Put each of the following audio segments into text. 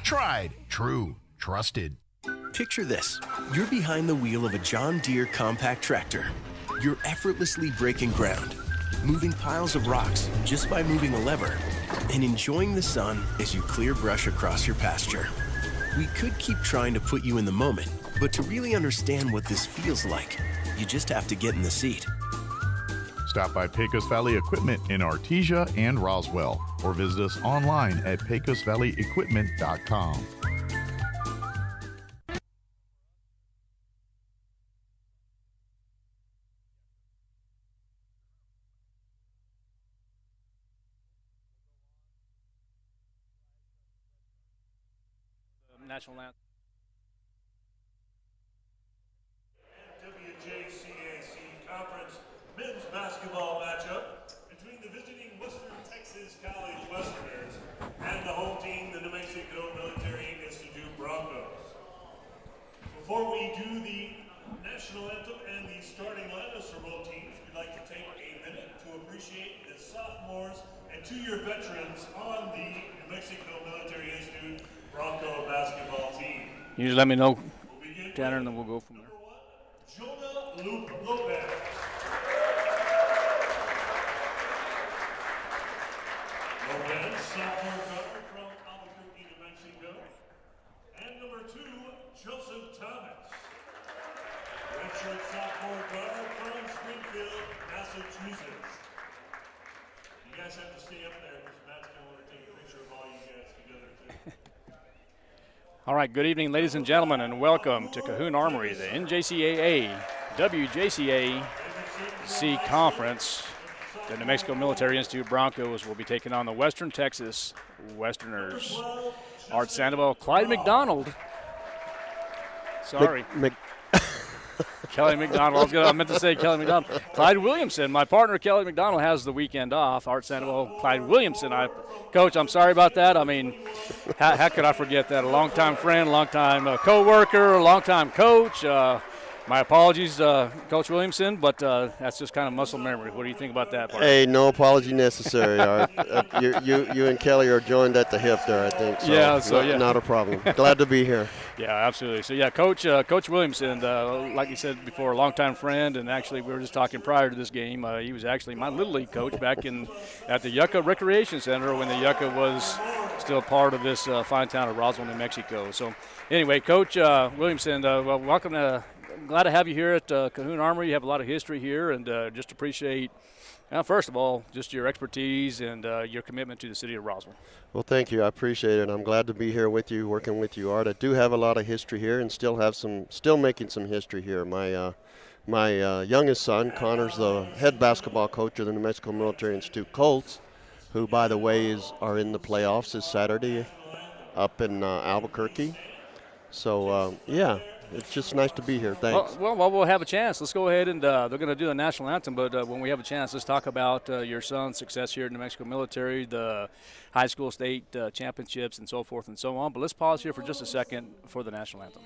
Tried, true, trusted. Picture this. You're behind the wheel of a John Deere compact tractor. You're effortlessly breaking ground, moving piles of rocks just by moving a lever, and enjoying the sun as you clear brush across your pasture. We could keep trying to put you in the moment, but to really understand what this feels like, you just have to get in the seat. Stop by Pecos Valley Equipment in Artesia and Roswell, or visit us online at pecosvalleyequipment.com. National anthem. WJCAC Conference men's basketball matchup between the visiting Western Texas College Westerners and the home team, the New Mexico Military Institute Broncos. Before we do the national anthem and the starting lineups for both teams, we'd like to take a minute to appreciate the sophomores and two-year veterans on the New Mexico Military Institute Bronco basketball team. You just let me know, Tanner, and then we'll go from there. Jonah Lopez. Lopez, sophomore guard from Albuquerque, New Mexico. And number 2, Joseph Thomas, redshirt sophomore guard from Springfield, Massachusetts. You guys have to stay up there because Matt's going to want to take a picture of all you guys together too. All right, good evening, ladies and gentlemen, and welcome to Cahoon Armory, the NJCAA WJCAC Conference. The New Mexico Military Institute Broncos will be taking on the Western Texas Westerners. Art Sandoval, Clyde McDonald. Sorry. Kelly McDonald. I meant to say Kelly McDonald. Clyde Williamson. My partner, Kelly McDonald, has the weekend off. Art Sandoval, Clyde Williamson. Coach, I'm sorry about that. I mean, how could I forget that? A longtime friend, longtime co-worker, longtime coach. My apologies, Coach Williamson, but that's just kind of muscle memory. What do you think about that part? Hey, no apology necessary, Art. You and Kelly are joined at the hip there, I think. So yeah. Not a problem. Glad to be here. Yeah, absolutely. So, yeah, Coach Williamson, like you said before, a longtime friend, and actually we were just talking prior to this game. He was actually my Little League coach back at the Yucca Recreation Center when the Yucca was still part of this fine town of Roswell, New Mexico. So, anyway, Coach Williamson, welcome to – glad to have you here at Cahoon Armory. You have a lot of history here, and just appreciate, first of all, just your expertise and your commitment to the city of Roswell. Well, thank you. I appreciate it. I'm glad to be here with you, working with you, Art. I do have a lot of history here, and still making some history here. My youngest son, Connor's the head basketball coach of the New Mexico Military Institute Colts, who, by the way, are in the playoffs this Saturday up in Albuquerque. So, yeah. It's just nice to be here. Thanks. Well, we'll have a chance. Let's go ahead and they're going to do the national anthem, but when we have a chance, let's talk about your son's success here at New Mexico Military, the high school state championships, and so forth and so on. But let's pause here for just a second for the national anthem.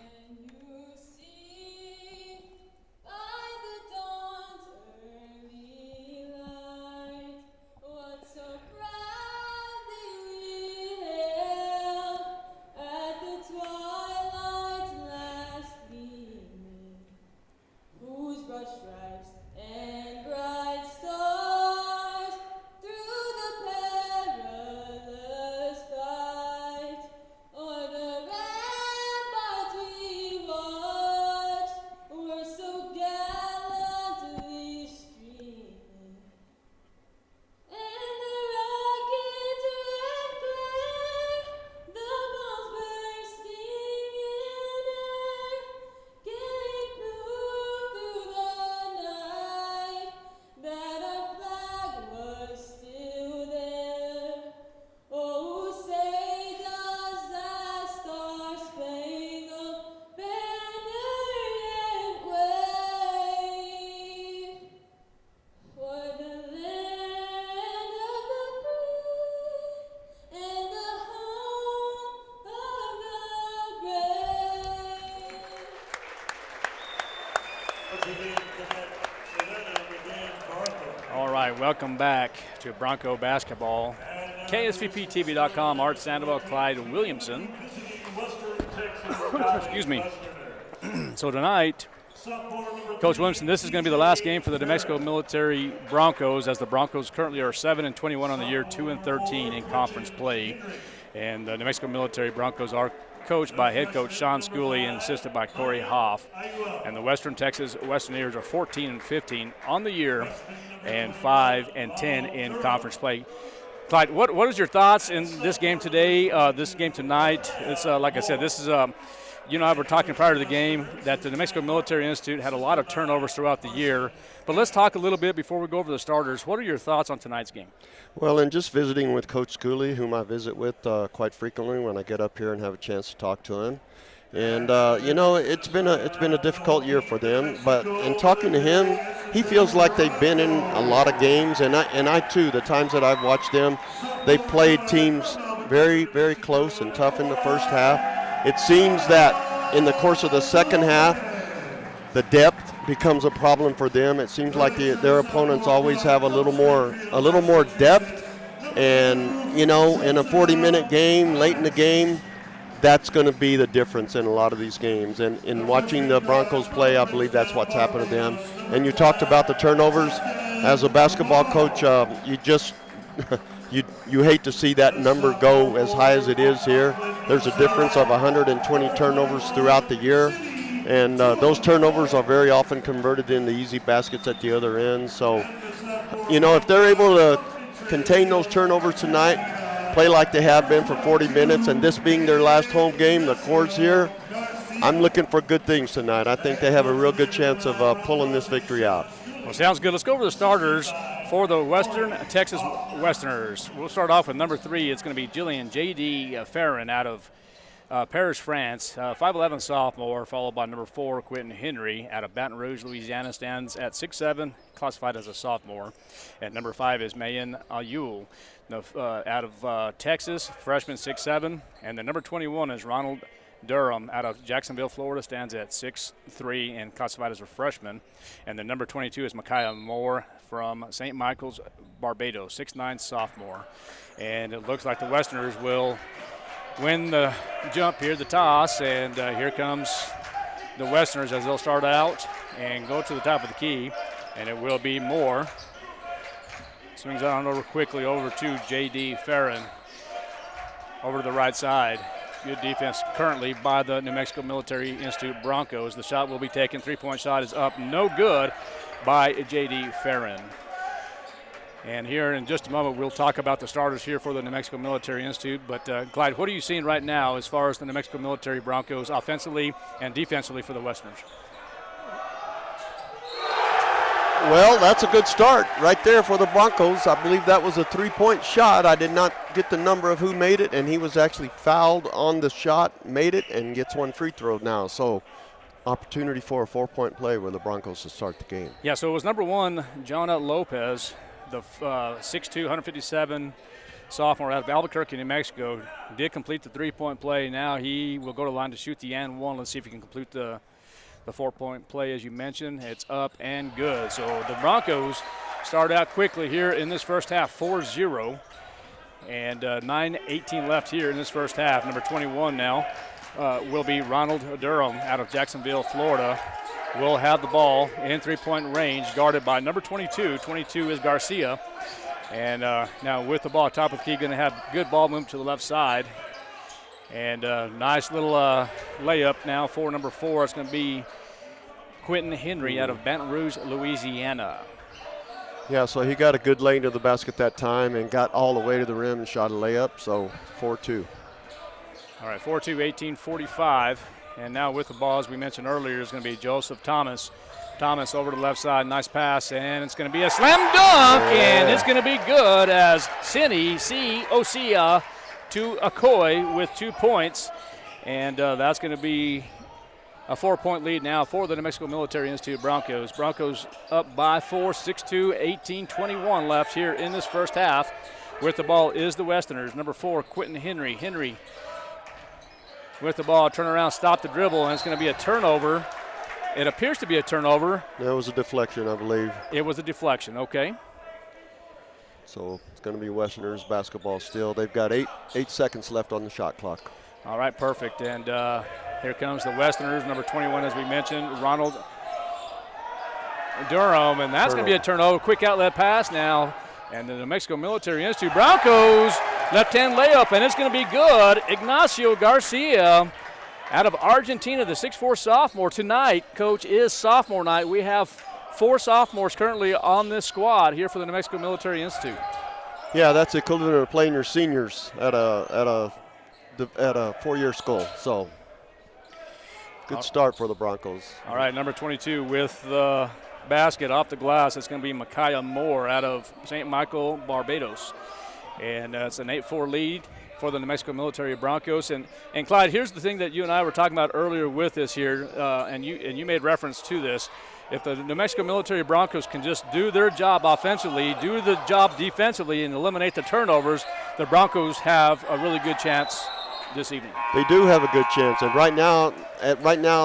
Welcome back to Bronco basketball. KSVPTV.com. Art Sandoval, Clyde Williamson. Excuse me. So tonight, Coach Williamson, this is going to be the last game for the New Mexico Military Broncos, as the Broncos currently are 7-21 on the year, 2-13 in conference play. And the New Mexico Military Broncos are coached by head coach Sean Schooley and assisted by Corey Hoff. And the Western Texas Westerneers are 14-15 on the year and 5-10 in conference play. Clyde, what is your thoughts in this game today, this game tonight? It's like I said, this is you know, we're talking prior to the game that the New Mexico Military Institute had a lot of turnovers throughout the year. But let's talk a little bit before we go over the starters. What are your thoughts on tonight's game? Well, in just visiting with Coach Schooley, whom I visit with quite frequently when I get up here and have a chance to talk to him. And, you know, it's been a difficult year for them. But in talking to him, he feels like they've been in a lot of games. And I too, the times that I've watched them, they played teams very, very close and tough in the first half. It seems that in the course of the second half, the depth becomes a problem for them. It seems like their opponents always have a little more depth. And, you know, in a 40-minute game, late in the game, that's going to be the difference in a lot of these games. And in watching the Broncos play, I believe that's what's happened to them. And you talked about the turnovers. As a basketball coach, you just you hate to see that number go as high as it is here. There's a difference of 120 turnovers throughout the year. And those turnovers are very often converted into easy baskets at the other end. So, you know, if they're able to contain those turnovers tonight, play like they have been for 40 minutes, and this being their last home game, the Cords here, I'm looking for good things tonight. I think they have a real good chance of pulling this victory out. Well, sounds good. Let's go over the starters for the Western Texas Westerners. We'll start off with number 3. It's going to be Jillian J.D. Farron out of Paris, France, 5'11" sophomore, followed by number 4, Quentin Henry out of Baton Rouge, Louisiana, stands at 6'7", classified as a sophomore. At number 5 is Mayan Ayul out of Texas, freshman, 6'7", and the number 21 is Ronald Durham out of Jacksonville, Florida, stands at 6'3" and classified as a freshman. And the number 22 is Micaiah Moore from St. Michael's, Barbados, 6'9", sophomore. And it looks like the Westerners will win the jump here, the toss, and here comes the Westerners as they'll start out and go to the top of the key, and it will be Moore. Swings on over quickly over to J.D. Farron over to the right side. Good defense currently by the New Mexico Military Institute Broncos. The shot will be taken. Three-point shot is up. No good by J.D. Farron. And here in just a moment, we'll talk about the starters here for the New Mexico Military Institute. But, Clyde, what are you seeing right now as far as the New Mexico Military Broncos offensively and defensively for the Westerners? Well, that's a good start right there for the Broncos. I believe that was a three-point shot. I did not get the number of who made it, and he was actually fouled on the shot, made it, and gets one free throw now. So opportunity for a 4-point play with the Broncos to start the game. Yeah, so it was number 1, Jonah Lopez, the 6'2", 157 sophomore out of Albuquerque, New Mexico, did complete the 3-point play. Now he will go to the line to shoot the and one. Let's see if he can complete the 4-point play, as you mentioned. It's up and good. So the Broncos start out quickly here in this first half, 4-0. And 9:18 left here in this first half. Number 21 now will be Ronald Durham out of Jacksonville, Florida. Will have the ball in three-point range, guarded by number 22. 22 is Garcia. And now with the ball top of the key, going to have good ball movement to the left side. And nice little layup now for number 4. It's going to be Quentin Henry out of Baton Rouge, Louisiana. Yeah, so he got a good lane to the basket that time and got all the way to the rim and shot a layup, so 4-2. All right, 4-2, 18-45. And now with the ball, as we mentioned earlier, is going to be Joseph Thomas. Thomas over to the left side, nice pass, and it's going to be a slam dunk, and it's going to be good as Cindy C. Osia to Okoye with 2 points. And that's going to be a 4-point lead now for the New Mexico Military Institute Broncos. Broncos up by 4, 6-2, 18-21 left here in this first half. With the ball is the Westerners. Number 4, Quentin Henry. Henry with the ball, turn around, stop the dribble, and it's going to be a turnover. It appears to be a turnover. That was a deflection, I believe. It was a deflection, okay. So it's going to be Westerners basketball still. They've got 8 seconds left on the shot clock. All right, perfect. And here comes the Westerners, number 21, as we mentioned, Ronald Durham. And that's going to be a turnover. Quick outlet pass now. And the New Mexico Military Institute Broncos left-hand layup, and it's going to be good. Ignacio Garcia out of Argentina, the 6'4 sophomore. Tonight, Coach, is sophomore night. We have 4 sophomores currently on this squad here for the New Mexico Military Institute. Yeah, that's equivalent of playing your seniors at a 4-year school. So good start for the Broncos. All right, number 22 with the basket off the glass. It's going to be Micaiah Moore out of St. Michael, Barbados. And it's an 8-4 lead for the New Mexico Military Broncos. And Clyde, here's the thing that you and I were talking about earlier with this here, and you made reference to this. If the New Mexico Military Broncos can just do their job offensively, do the job defensively, and eliminate the turnovers, the Broncos have a really good chance this evening. They do have a good chance, and right now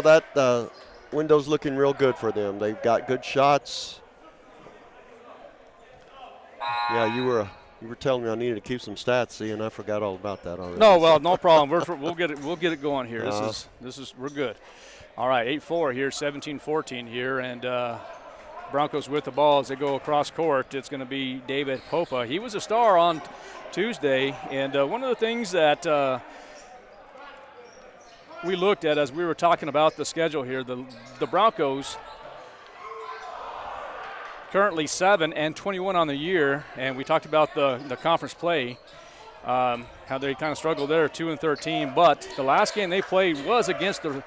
that window's looking real good for them. They've got good shots. Yeah, you were telling me I needed to keep some stats. See, and I forgot all about that already. No, well, no problem. We'll get it going here. We're good. All right, 8-4 here, 17-14 here, and Broncos with the ball as they go across court. It's going to be David Popa. He was a star on Tuesday, and one of the things that we looked at as we were talking about the schedule here, the Broncos currently 7-21 on the year, and we talked about the conference play, how they kind of struggled there, 2-13, but the last game they played was against the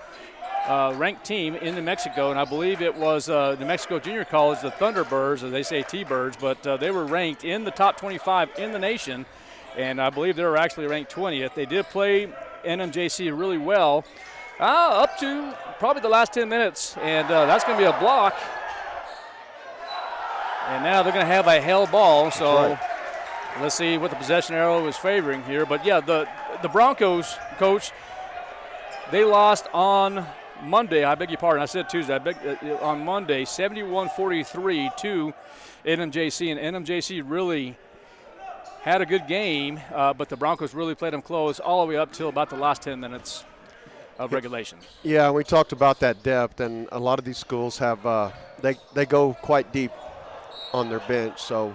ranked team in New Mexico, and I believe it was New Mexico Junior College, the Thunderbirds, or they say T-Birds, but they were ranked in the top 25 in the nation, and I believe they were actually ranked 20th. They did play NMJC really well up to probably the last 10 minutes, and that's going to be a block. And now they're going to have a held ball, so let's see what the possession arrow is favoring here. But, yeah, the Broncos, Coach, they lost on Monday. I beg your pardon. I said Tuesday. On Monday, 71-43 to NMJC, and NMJC really had a good game, but the Broncos really played them close all the way up till about the last 10 minutes of regulation. Yeah, we talked about that depth, and a lot of these schools have they go quite deep on their bench, so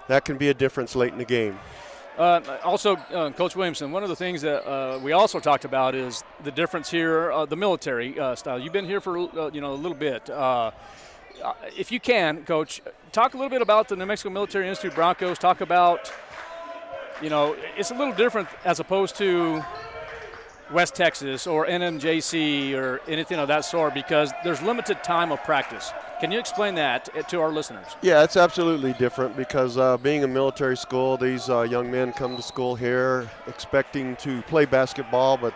that can be a difference late in the game. Also, Coach Williamson, one of the things that we also talked about is the difference here, the military style. You've been here for a little bit. If you can, Coach, talk a little bit about the New Mexico Military Institute Broncos. Talk about, it's a little different as opposed to West Texas or NMJC or anything of that sort because there's limited time of practice. Can you explain that to our listeners? Yeah, it's absolutely different because being a military school, these young men come to school here expecting to play basketball, but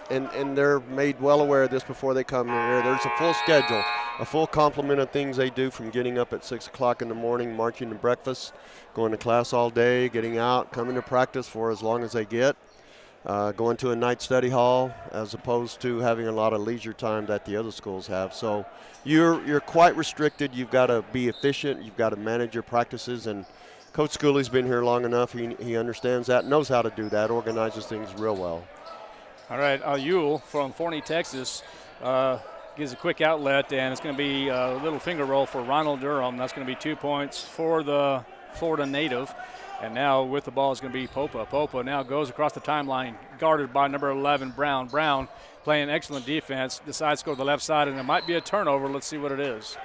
and they're made well aware of this before they come here. There's a full schedule, a full complement of things they do, from getting up at 6 o'clock in the morning, marching to breakfast, going to class all day, getting out, coming to practice for as long as they get. Going to a night study hall as opposed to having a lot of leisure time that the other schools have. So you're quite restricted. You've got to be efficient. You've got to manage your practices. And Coach Schooley's been here long enough. He understands that, knows how to do that, organizes things real well. All right, Ewell from Forney, Texas, gives a quick outlet, and it's going to be a little finger roll for Ronald Durham. That's going to be 2 points for the Florida native. And now with the ball is going to be Popa. Popa now goes across the timeline, guarded by number 11, Brown. Brown playing excellent defense, decides to go to the left side, and it might be a turnover. Let's see what it is.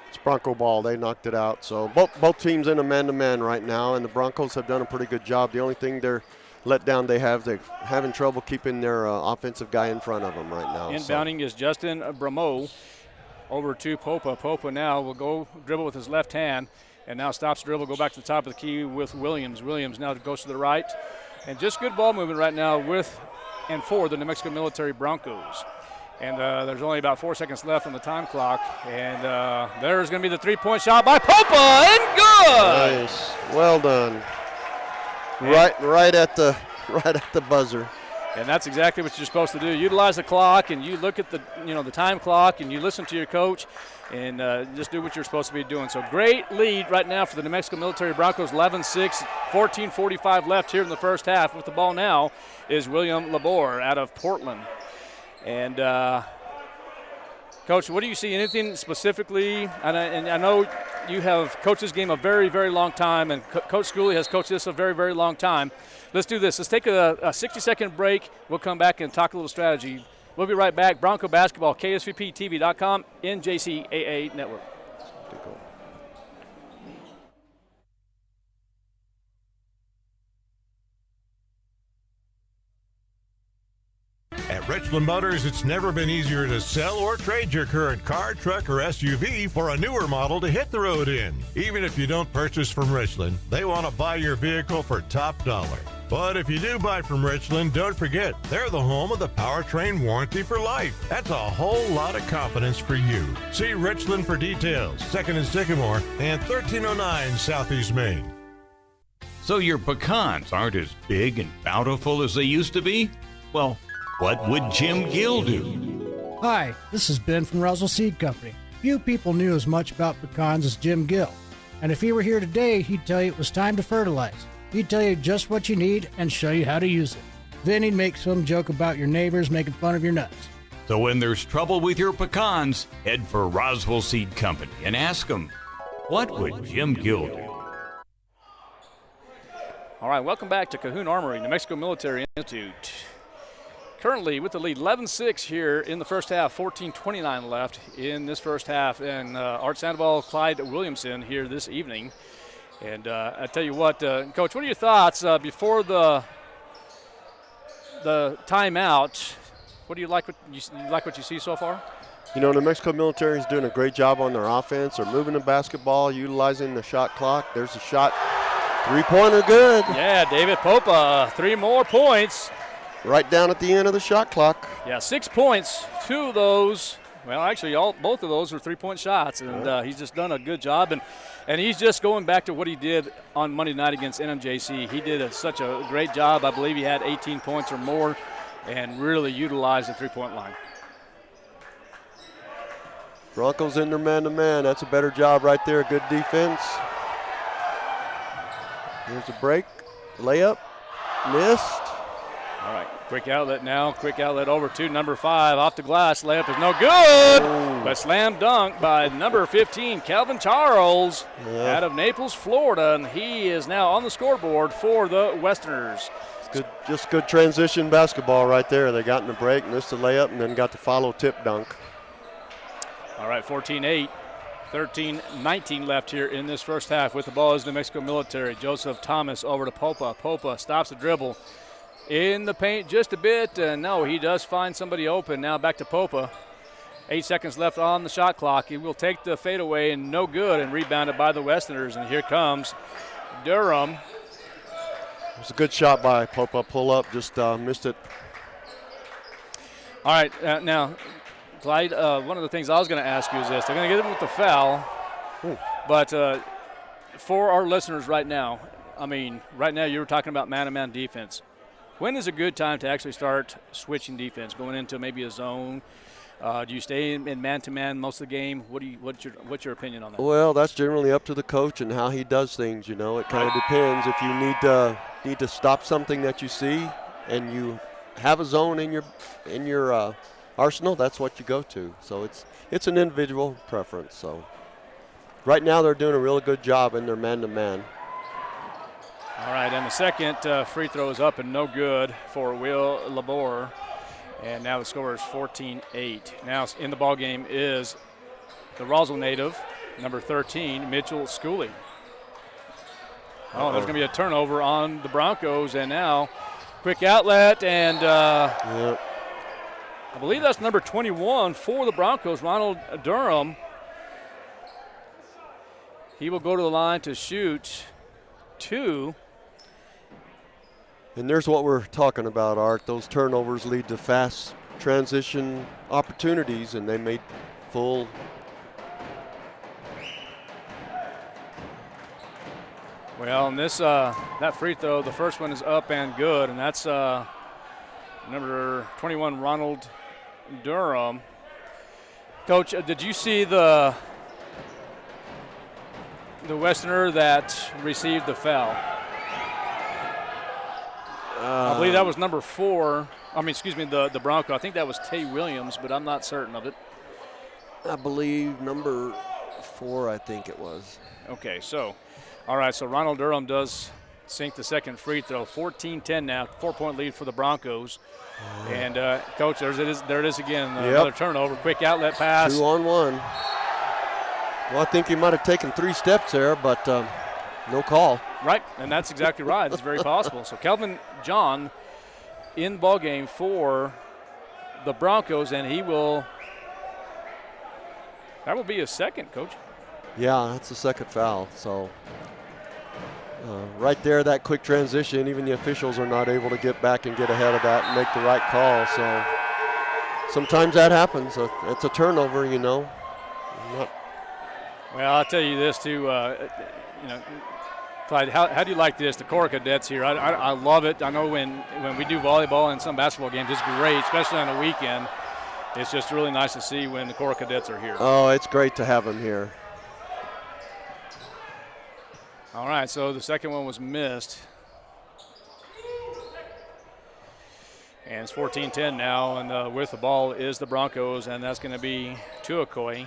It's Bronco ball. They knocked it out. So both teams in a man-to-man right now, and the Broncos have done a pretty good job. The only thing they're let down they're having trouble keeping their offensive guy in front of them right now. Inbounding is Justin Bramo over to Popa. Popa now will go dribble with his left hand. And now stops dribble, go back to the top of the key with Williams. Williams now goes to the right. And just good ball movement right now with and for the New Mexico Military Broncos. And there's only about 4 seconds left on the time clock. And there's going to be the three-point shot by Popa, and good! Nice. Well done. Right at the buzzer. And that's exactly what you're supposed to do. Utilize the clock, and you look at the time clock, and you listen to your coach, and just do what you're supposed to be doing. So great lead right now for the New Mexico Military Broncos, 11-6, 14:45 left here in the first half. With the ball now is William Labor out of Portland. And Coach, what do you see? Anything specifically? And I know you have coached this game a very, very long time, and Coach Schooley has coached this a very, very long time. Let's do this. Let's take a 60-second break. We'll come back and talk a little strategy. We'll be right back. Bronco Basketball, KSVPTV.com, NJCAA Network. At Richland Motors, it's never been easier to sell or trade your current car, truck, or SUV for a newer model to hit the road in. Even if you don't purchase from Richland, they want to buy your vehicle for top dollar. But if you do buy from Richland, don't forget, they're the home of the powertrain warranty for life. That's a whole lot of confidence for you. See Richland for details. 2nd and Sycamore and 1309 Southeast Main. So your pecans aren't as big and bountiful as they used to be? Well, what would Jim Gill do? Hi, this is Ben from Roswell Seed Company. Few people knew as much about pecans as Jim Gill. And if he were here today, he'd tell you it was time to fertilize. He'd tell you just what you need and show you how to use it. Then he'd make some joke about your neighbors making fun of your nuts. So when there's trouble with your pecans, head for Roswell Seed Company and ask them, what would Jim Gill do? All right, welcome back to Cahoon Armory, New Mexico Military Institute. Currently with the lead, 11-6 here in the first half, 14:29 left in this first half. And Art Sandoval, Clyde Williamson here this evening. And I tell you what, Coach, what are your thoughts before the timeout? What do you like? What you see so far? You know, New Mexico Military is doing a great job on their offense. They're moving the basketball, utilizing the shot clock. There's a shot, three-pointer good. Yeah, David Popa, 3 more points. Right down at the end of the shot clock. Yeah, 6 points. 2 of those, well, actually, both of those were 3-point shots, and he's just done a good job. And he's just going back to what he did on Monday night against NMJC. He did such a great job. I believe he had 18 points or more and really utilized the 3-point line. Broncos in their man-to-man. That's a better job right there. Good defense. Here's a break. Layup. Missed. All right, quick outlet now. Quick outlet over to number 5. Off the glass. Layup is no good. Ooh. But slam dunk by number 15, Calvin Charles, out of Naples, Florida. And he is now on the scoreboard for the Westerners. It's good, just good transition basketball right there. They got in the break, missed the layup, and then got the follow tip dunk. All right, 14-8. 13-19 left here in this first half. With the ball is New Mexico Military. Joseph Thomas over to Popa. Popa stops the dribble. In the paint just a bit. No, he does find somebody open. Now back to Popa. 8 seconds left on the shot clock. He will take the fadeaway and no good, and rebounded by the Westerners. And here comes Durham. It was a good shot by Popa. Pull up, just missed it. All right, now, Clyde, one of the things I was going to ask you is this. They're going to get him with the foul. Ooh. But for our listeners right now, right now you were talking about man-to-man defense. When is a good time to actually start switching defense, going into maybe a zone? Do you stay in man-to-man most of the game? What's your opinion on that? Well, that's generally up to the coach and how he does things. You know, it kind of depends. If you need to stop something that you see, and you have a zone in your arsenal, that's what you go to. So it's an individual preference. So right now they're doing a really good job in their man-to-man. All right, and the second free throw is up and no good for Will Labor. And now the score is 14-8. Now in the ballgame is the Roswell native, number 13, Mitchell Schooley. Oh, there's going to be a turnover on the Broncos, and now quick outlet, and I believe that's number 21 for the Broncos, Ronald Durham. He will go to the line to shoot 2. And there's what we're talking about, Art. Those turnovers lead to fast transition opportunities, and they made full. Well, and this that free throw, the first one is up and good, and that's number 21, Ronald Durham. Coach, did you see the Westerner that received the foul? I believe that was number 4. The Bronco. I think that was Tay Williams, but I'm not certain of it. I believe number 4, I think it was. Okay, so, all right, so Ronald Durham does sink the second free throw. 14-10 now, 4-point lead for the Broncos. And, Coach, there it is again, another turnover, quick outlet pass. 2-on-1. Well, I think he might have taken 3 steps there, but no call. Right, and that's exactly right. It's very possible. So Kelvin John in the ball game for the Broncos, and that will be his second, Coach. Yeah, that's the second foul. So right there, that quick transition, even the officials are not able to get back and get ahead of that and make the right call. So sometimes that happens. It's a turnover, you know. Well, I'll tell you this, too, Clyde, how do you like this, the Cora Cadets here? I love it. I know when we do volleyball and some basketball games, it's great, especially on the weekend. It's just really nice to see when the Cora Cadets are here. Oh, it's great to have them here. All right, so the second one was missed. And it's 14-10 now, and with the ball is the Broncos, and that's going to be Tuakoi.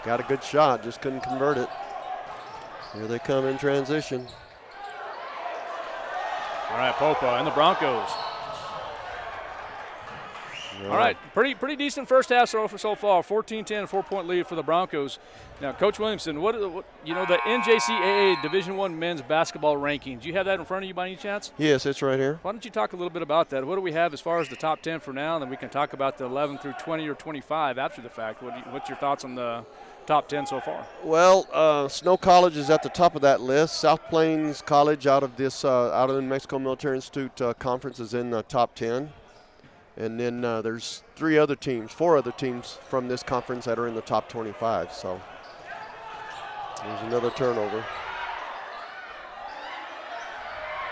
Got a good shot, just couldn't convert it. Here they come in transition. All right, Popa and the Broncos. All right, pretty decent first half so far. 14-10, 4-point lead for the Broncos. Now, Coach Williamson, what the NJCAA Division I men's basketball rankings? Do you have that in front of you by any chance? Yes, it's right here. Why don't you talk a little bit about that? What do we have as far as the top 10 for now? And then we can talk about the 11 through 20 or 25 after the fact. What's your thoughts on the top 10 so far? Well, Snow College is at the top of that list. South Plains College out of the New Mexico Military Institute conference is in the top 10. And then there's 4 other teams from this conference that are in the top 25. So there's another turnover.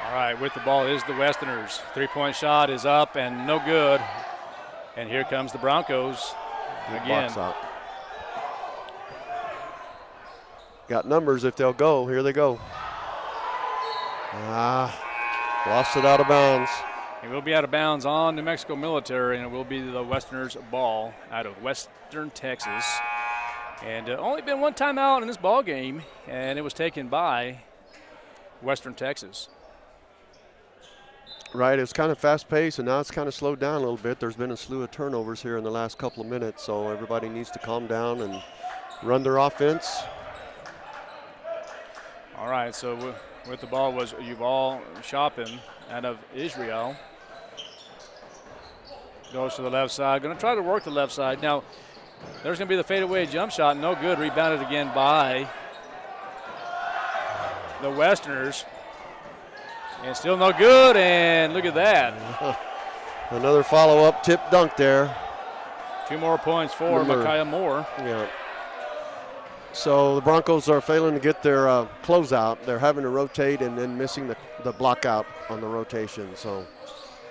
All right, with the ball is the Westerners. 3-point shot is up and no good. And here comes the Broncos again. Box out. Got numbers if they'll go. Here they go. Lost it out of bounds. It will be out of bounds on New Mexico Military, and it will be the Westerners' ball out of Western Texas. And only been one timeout in this ball game, and it was taken by Western Texas. Right, it's kind of fast-paced, and now it's kind of slowed down a little bit. There's been a slew of turnovers here in the last couple of minutes, so everybody needs to calm down and run their offense. All right, so with the ball was Yuval Chopin out of Israel. Goes to the left side. Going to try to work the left side. Now, there's going to be the fadeaway jump shot. No good. Rebounded again by the Westerners. And still no good. And look at that. Another follow-up tip dunk there. 2 more points for Micaiah Moore. Yeah. So the Broncos are failing to get their closeout. They're having to rotate and then missing the block out on the rotation. So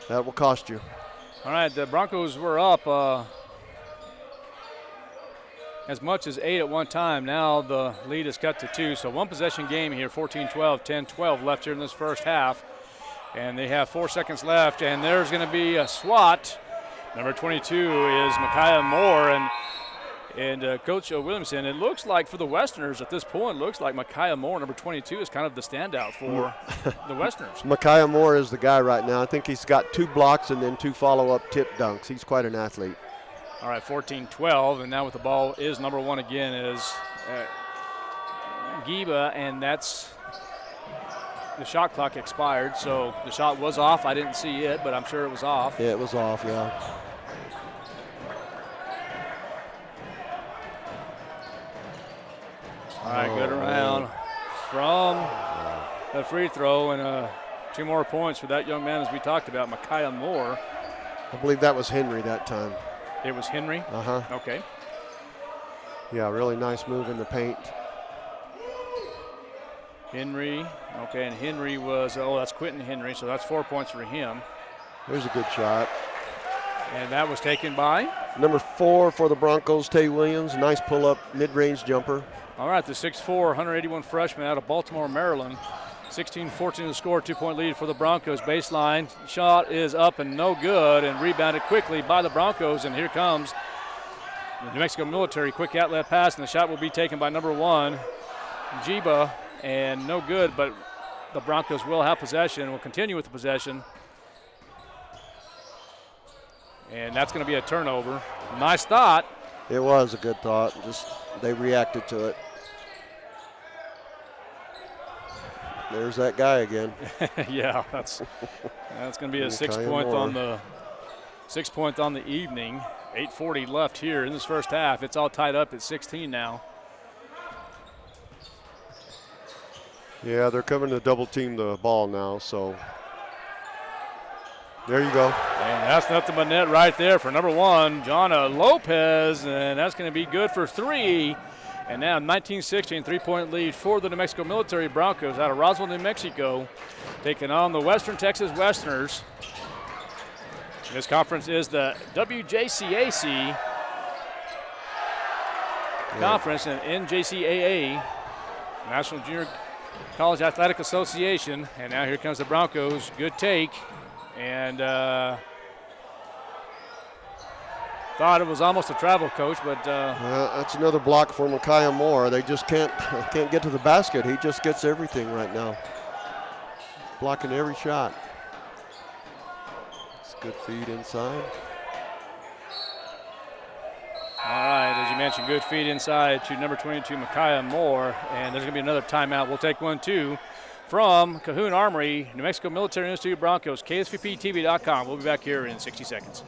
that will cost you. All right, the Broncos were up as much as 8 at one time. Now the lead is cut to 2. So one possession game here, 14-12, 10-12 left here in this first half. And they have 4 seconds left, and there's going to be a swat. Number 22 is Micaiah Moore, and Coach Williamson, it looks like for the Westerners at this point, looks like Micaiah Moore, number 22, is kind of the standout for the Westerners. Micaiah Moore is the guy right now. I think he's got 2 blocks and then 2 follow-up tip dunks. He's quite an athlete. All right, 14-12, and now with the ball is number 1 again is Giba, and that's the shot clock expired, so the shot was off. I didn't see it, but I'm sure it was off. Yeah, it was off, yeah. All right, good around from the free throw, and 2 more points for that young man, as we talked about, Micaiah Moore. I believe that was Henry that time. It was Henry? Uh-huh. Okay. Yeah, really nice move in the paint. Henry, okay, and Henry was, that's Quentin Henry, so that's 4 points for him. There's a good shot. And that was taken by? Number 4 for the Broncos, Tay Williams. Nice pull-up, mid-range jumper. All right, the 6'4", 181 freshman out of Baltimore, Maryland. 16-14 to score, 2-point lead for the Broncos. Baseline shot is up and no good, and rebounded quickly by the Broncos. And here comes the New Mexico Military, quick outlet pass, and the shot will be taken by number 1, Jiba, and no good, but the Broncos will have possession, will continue with the possession. And that's going to be a turnover. Nice thought. It was a good thought. Just they reacted to it. There's that guy again. Yeah, that's going to be a 6 point on the 6 point on the evening. 8:40 left here in this first half. It's all tied up at 16 now. Yeah, they're coming to double team the ball now, so there you go. And that's nothing but net right there for number 1, Jonna Lopez, and that's going to be good for 3. And now 19-16, 3-point lead for the New Mexico Military Broncos out of Roswell, New Mexico, taking on the Western Texas Westerners. This conference is the WJCAC conference, and NJCAA, National Junior College Athletic Association. And now here comes the Broncos. Good take. And thought it was almost a travel, Coach, but that's another block for Micaiah Moore. They just can't get to the basket. He just gets everything right now, blocking every shot. It's a good feed inside. All right, as you mentioned, good feed inside to number 22, Micaiah Moore, and there's going to be another timeout. We'll take one, too, from Cahoon Armory, New Mexico Military Institute Broncos, KSVPTV.com. We'll be back here in 60 seconds.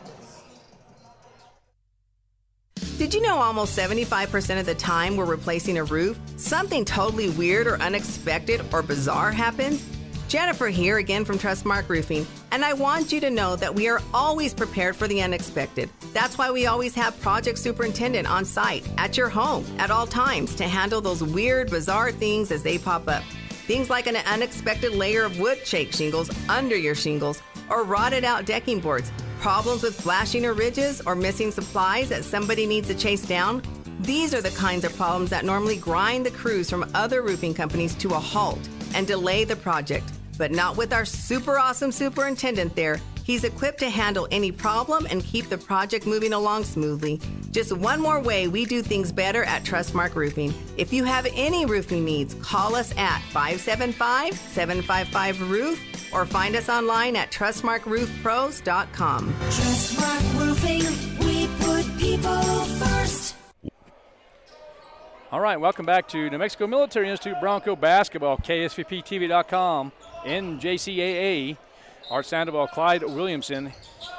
Did you know almost 75% of the time we're replacing a roof, something totally weird or unexpected or bizarre happens? Jennifer here again from Trustmark Roofing, and I want you to know that we are always prepared for the unexpected. That's why we always have Project Superintendent on site at your home at all times to handle those weird, bizarre things as they pop up. Things like an unexpected layer of wood shake shingles under your shingles or rotted out decking boards, problems with flashing or ridges, or missing supplies that somebody needs to chase down. These are the kinds of problems that normally grind the crews from other roofing companies to a halt and delay the project. But not with our super awesome superintendent there. He's equipped to handle any problem and keep the project moving along smoothly. Just one more way we do things better at Trustmark Roofing. If you have any roofing needs, call us at 575-755-ROOF or find us online at trustmarkroofpros.com. Trustmark Roofing, we put people first. All right, welcome back to New Mexico Military Institute Bronco basketball, KSVPTV.com, NJCAA. Art Sandoval, Clyde Williamson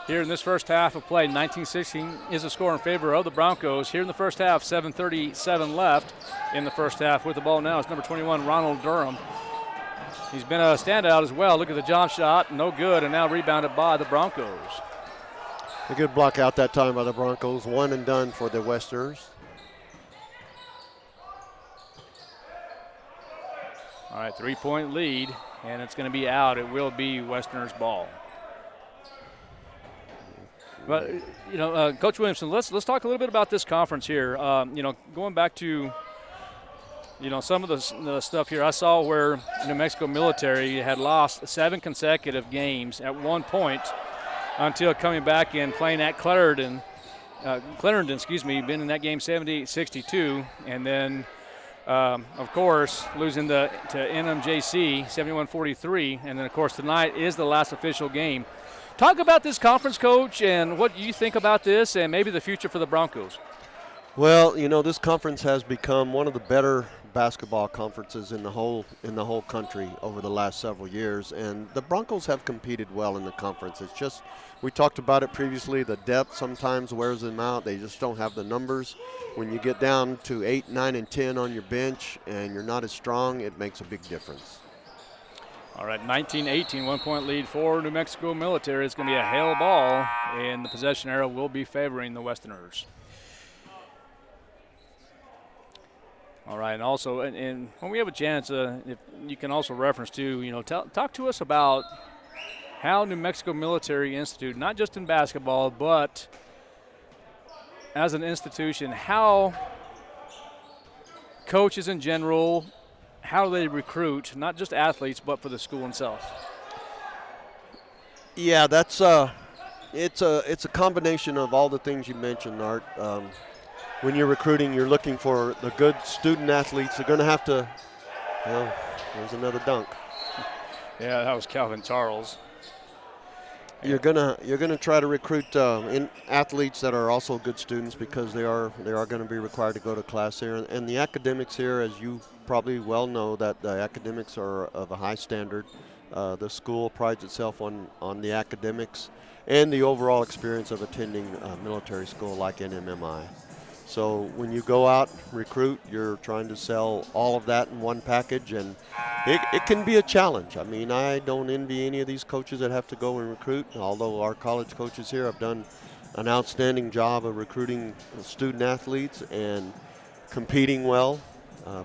here in this first half of play. 19-16 is the score in favor of the Broncos. Here in the first half, 7:37 left in the first half. With the ball now is number 21, Ronald Durham. He's been a standout as well. Look at the jump shot, no good, and now rebounded by the Broncos. A good block out that time by the Broncos. One and done for the Westerners. All right, 3-point lead, and it's going to be out. It will be Westerners' ball. But, Coach Williamson, let's talk a little bit about this conference here. Going back to, some of the stuff here, I saw where New Mexico Military had lost 7 consecutive games at one point until coming back and playing at Clarendon, been in that game 78-62, and then of course, losing to NMJC 71-43, and then, of course, tonight is the last official game. Talk about this conference, Coach, and what you think about this and maybe the future for the Broncos. Well, this conference has become one of the better basketball conferences in the whole country over the last several years, and the Broncos have competed well in the conference. It's just, we talked about it previously, the depth sometimes wears them out. They just don't have the numbers. When you get down to 8, 9, and 10 on your bench and you're not as strong, it makes a big difference. All right, 19-18, 1-point lead for New Mexico Military. It's going to be a hail ball, and the possession arrow will be favoring the Westerners. All right, and also, and when we have a chance, if you can also reference too, talk to us about how New Mexico Military Institute, not just in basketball, but as an institution, how coaches in general, how they recruit, not just athletes, but for the school itself. Yeah, that's it's a combination of all the things you mentioned, Art. When you're recruiting, you're looking for the good student athletes. They're going to have to. There's another dunk. Yeah, that was Calvin Charles. You're gonna try to recruit in athletes that are also good students, because they are going to be required to go to class here. And the academics here, as you probably well know, that the academics are of a high standard. The school prides itself on the academics and the overall experience of attending a military school like NMMI. So when you go out, recruit, you're trying to sell all of that in one package, and it can be a challenge. I mean, I don't envy any of these coaches that have to go and recruit, although our college coaches here have done an outstanding job of recruiting student athletes and competing well,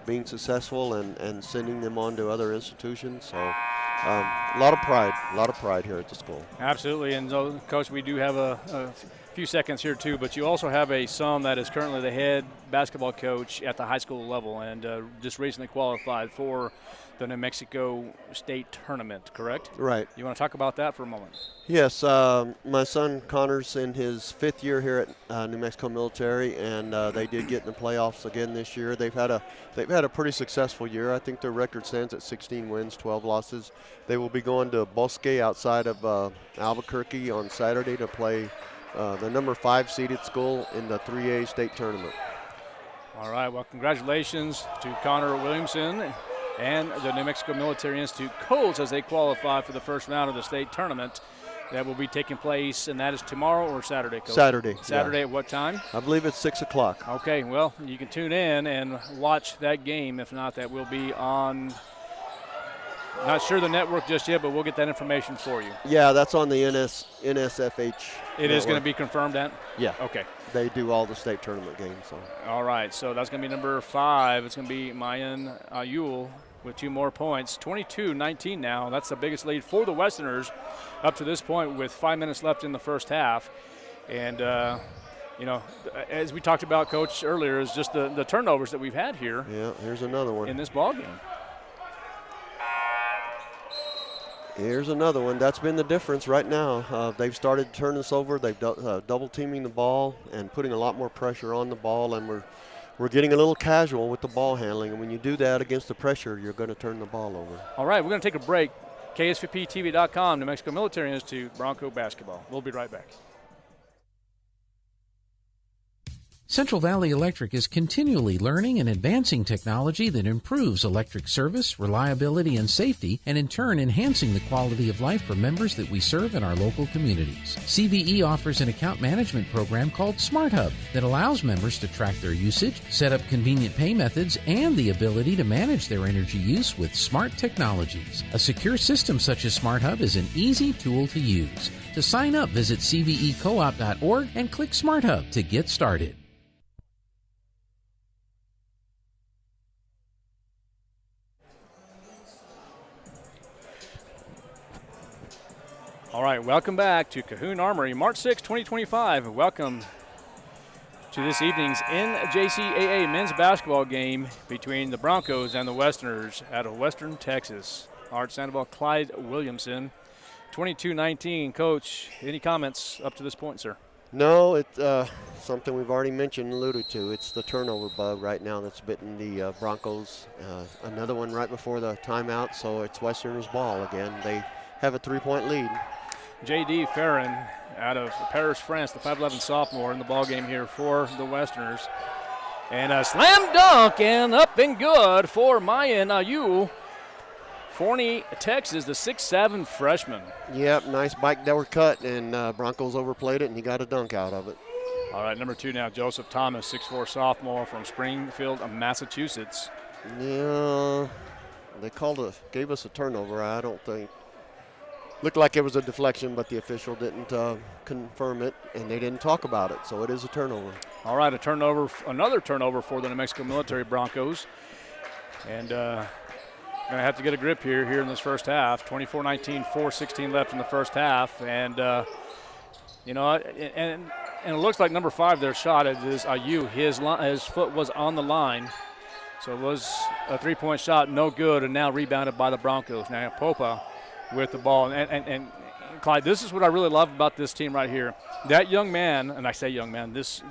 being successful, and sending them on to other institutions. So a lot of pride here at the school. Absolutely, and so, Coach, we do have a few seconds here too, but you also have a son that is currently the head basketball coach at the high school level, and just recently qualified for the New Mexico State Tournament, correct? Right. You want to talk about that for a moment? Yes, my son Connor's in his 5th year here at New Mexico Military, and they did get in the playoffs again this year. They've had a pretty successful year. I think their record stands at 16 wins, 12 losses. They will be going to Bosque outside of Albuquerque on Saturday to play the number 5 seeded school in the 3A state tournament. All right, well, congratulations to Connor Williamson and the New Mexico Military Institute Colts as they qualify for the first round of the state tournament that will be taking place, and that is tomorrow or Saturday, Coach? Saturday. Saturday yeah. At what time? I believe it's 6 o'clock. Okay, well, you can tune in and watch that game. If not, that will be on, not sure the network just yet, but we'll get that information for you. Yeah, that's on the NSFH. It is going to be confirmed at? Yeah. Okay. They do all the state tournament games. So. All right, so that's going to be number 5. It's going to be Mayan Ayul with 2 more points. 22-19 now. That's the biggest lead for the Westerners up to this point with 5 minutes left in the first half. And, as we talked about, Coach, earlier, is just the turnovers that we've had here. Yeah, here's another one. In this ballgame. Here's another one. That's been the difference right now. They've started to turn this over. They've double teaming the ball and putting a lot more pressure on the ball, and we're getting a little casual with the ball handling. And when you do that against the pressure, you're going to turn the ball over. All right, we're going to take a break. KSVPTV.com, New Mexico Military Institute, Bronco basketball. We'll be right back. Central Valley Electric is continually learning and advancing technology that improves electric service, reliability, and safety, and in turn enhancing the quality of life for members that we serve in our local communities. CVE offers an account management program called Smart Hub that allows members to track their usage, set up convenient pay methods, and the ability to manage their energy use with smart technologies. A secure system such as Smart Hub is an easy tool to use. To sign up, visit cvecoop.org and click Smart Hub to get started. All right, welcome back to Cahoon Armory, March 6, 2025. Welcome to this evening's NJCAA men's basketball game between the Broncos and the Westerners out of Western Texas. Art Sandoval, Clyde Williamson, 22-19. Coach, any comments up to this point, sir? No, it's something we've already mentioned, alluded to. It's the turnover bug right now that's bitten the Broncos. Another one right before the timeout, so it's Westerners' ball again. They have a 3-point lead. J.D. Farron out of Paris, France, the 5'11 sophomore in the ballgame here for the Westerners. And a slam dunk and up and good for Mayan Ayul. Forney, Texas, the 6'7 freshman. Yep, nice bike down cut, and Broncos overplayed it, and he got a dunk out of it. All right, number 2 now, Joseph Thomas, 6'4 sophomore from Springfield, Massachusetts. Yeah, they gave us a turnover, I don't think. looked like it was a deflection, but the official didn't confirm it, and they didn't talk about it, so it is a turnover. All right, another turnover for the New Mexico Military Broncos. And going to have to get a grip here in this first half. 24-19, 4:16 left in the first half. And, and it looks like number 5 there shot it is Ayu. His foot was on the line. So it was a three-point shot, no good, and now rebounded by the Broncos. Now Popa with the ball. And Clyde, this is what I really love about this team right here. That young man, and I say young man, this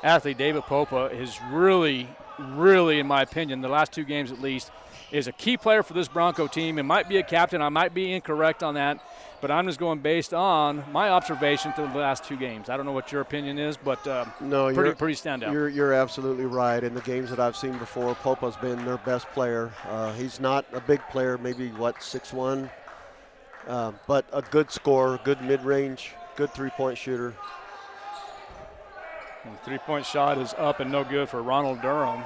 athlete, David Popa, is really, in my opinion, the last 2 games at least, is a key player for this Bronco team. It might be a captain. I might be incorrect on that, but I'm just going based on my observation through the last 2 games. I don't know what your opinion is, but no, pretty standout. You're absolutely right. In the games that I've seen before, Popa's been their best player. He's not a big player, maybe, 6'1", but a good scorer, good mid-range, good three-point shooter. And the three-point shot is up and no good for Ronald Durham.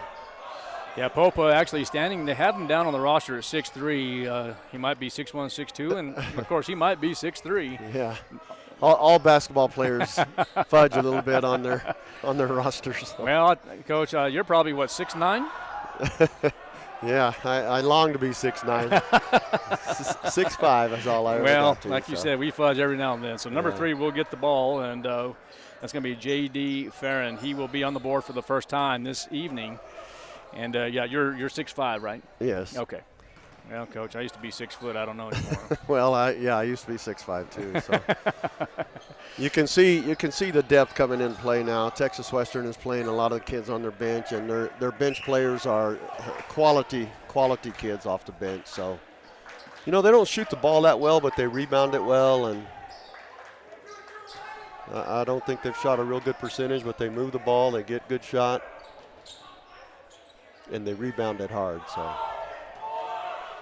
Yeah, Popa actually standing. They have him down on the roster at 6'3". He might be 6'1", 6'2", and, of course, he might be 6'3". Yeah. All basketball players fudge a little bit on their rosters. Well, Coach, you're probably, 6'9"? Yeah, I long to be 6'9". 6'5" is all I ever got to. Well, like you said, we fudge every now and then. So number 3 will get the ball, and that's going to be J.D. Farron. He will be on the board for the first time this evening. And, you're 6'5", right? Yes. Okay. Well, Coach, I used to be 6 foot. I don't know anymore. Well, I used to be 6'5" too. So you can see the depth coming in play now. Texas Western is playing a lot of the kids on their bench, and their bench players are quality kids off the bench. So, they don't shoot the ball that well, but they rebound it well, and I don't think they've shot a real good percentage, but they move the ball, they get good shot, and they rebound it hard. So.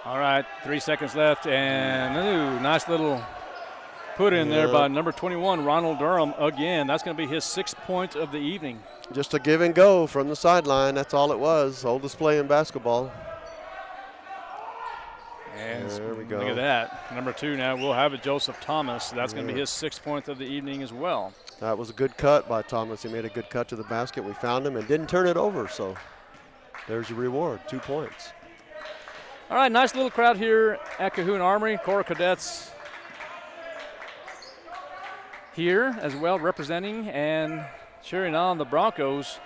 All right, 3 seconds left, and nice little put in there by number 21, Ronald Durham again. That's going to be his 6th point of the evening. Just a give and go from the sideline. That's all it was. Oldest play in basketball. And there we go. Look at that. Number 2 now will have it, Joseph Thomas. That's going to be his 6th point of the evening as well. That was a good cut by Thomas. He made a good cut to the basket. We found him and didn't turn it over, so there's your reward, 2 points. All right, nice little crowd here at Cahoon Armory. Corps Cadets here as well, representing and cheering on the Broncos.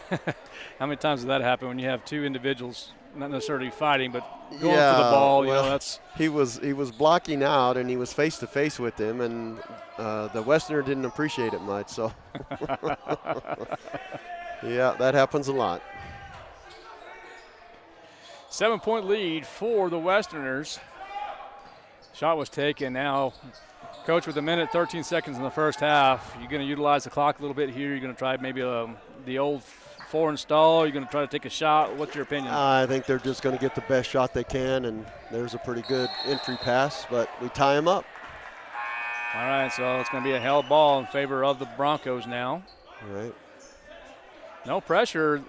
How many times does that happen when you have 2 individuals not necessarily fighting, but going for the ball? That's he was blocking out, and he was face to face with him, and the Westerner didn't appreciate it much. So, yeah, that happens a lot. 7-point lead for the Westerners. Shot was taken. Now, Coach, with 1:13 in the first half, you're going to utilize the clock a little bit here. You're going to try maybe the old 4 install. You're going to try to take a shot. What's your opinion? I think they're just going to get the best shot they can, and there's a pretty good entry pass, but we tie them up. All right, so it's going to be a held ball in favor of the Broncos now. All right. No pressure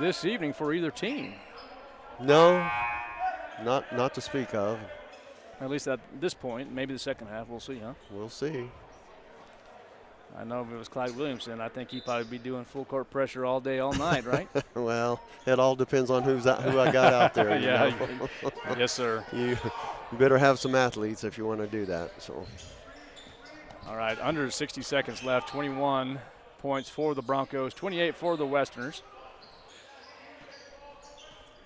this evening for either team. No, not to speak of. At least at this point, maybe the second half. We'll see, huh? We'll see. I know if it was Clyde Williamson, I think he'd probably be doing full court pressure all day, all night, right? Well, it all depends on who I got out there. Yeah, yes, sir. You better have some athletes if you want to do that. So. All right, under 60 seconds left. 21 points for the Broncos, 28 for the Westerners.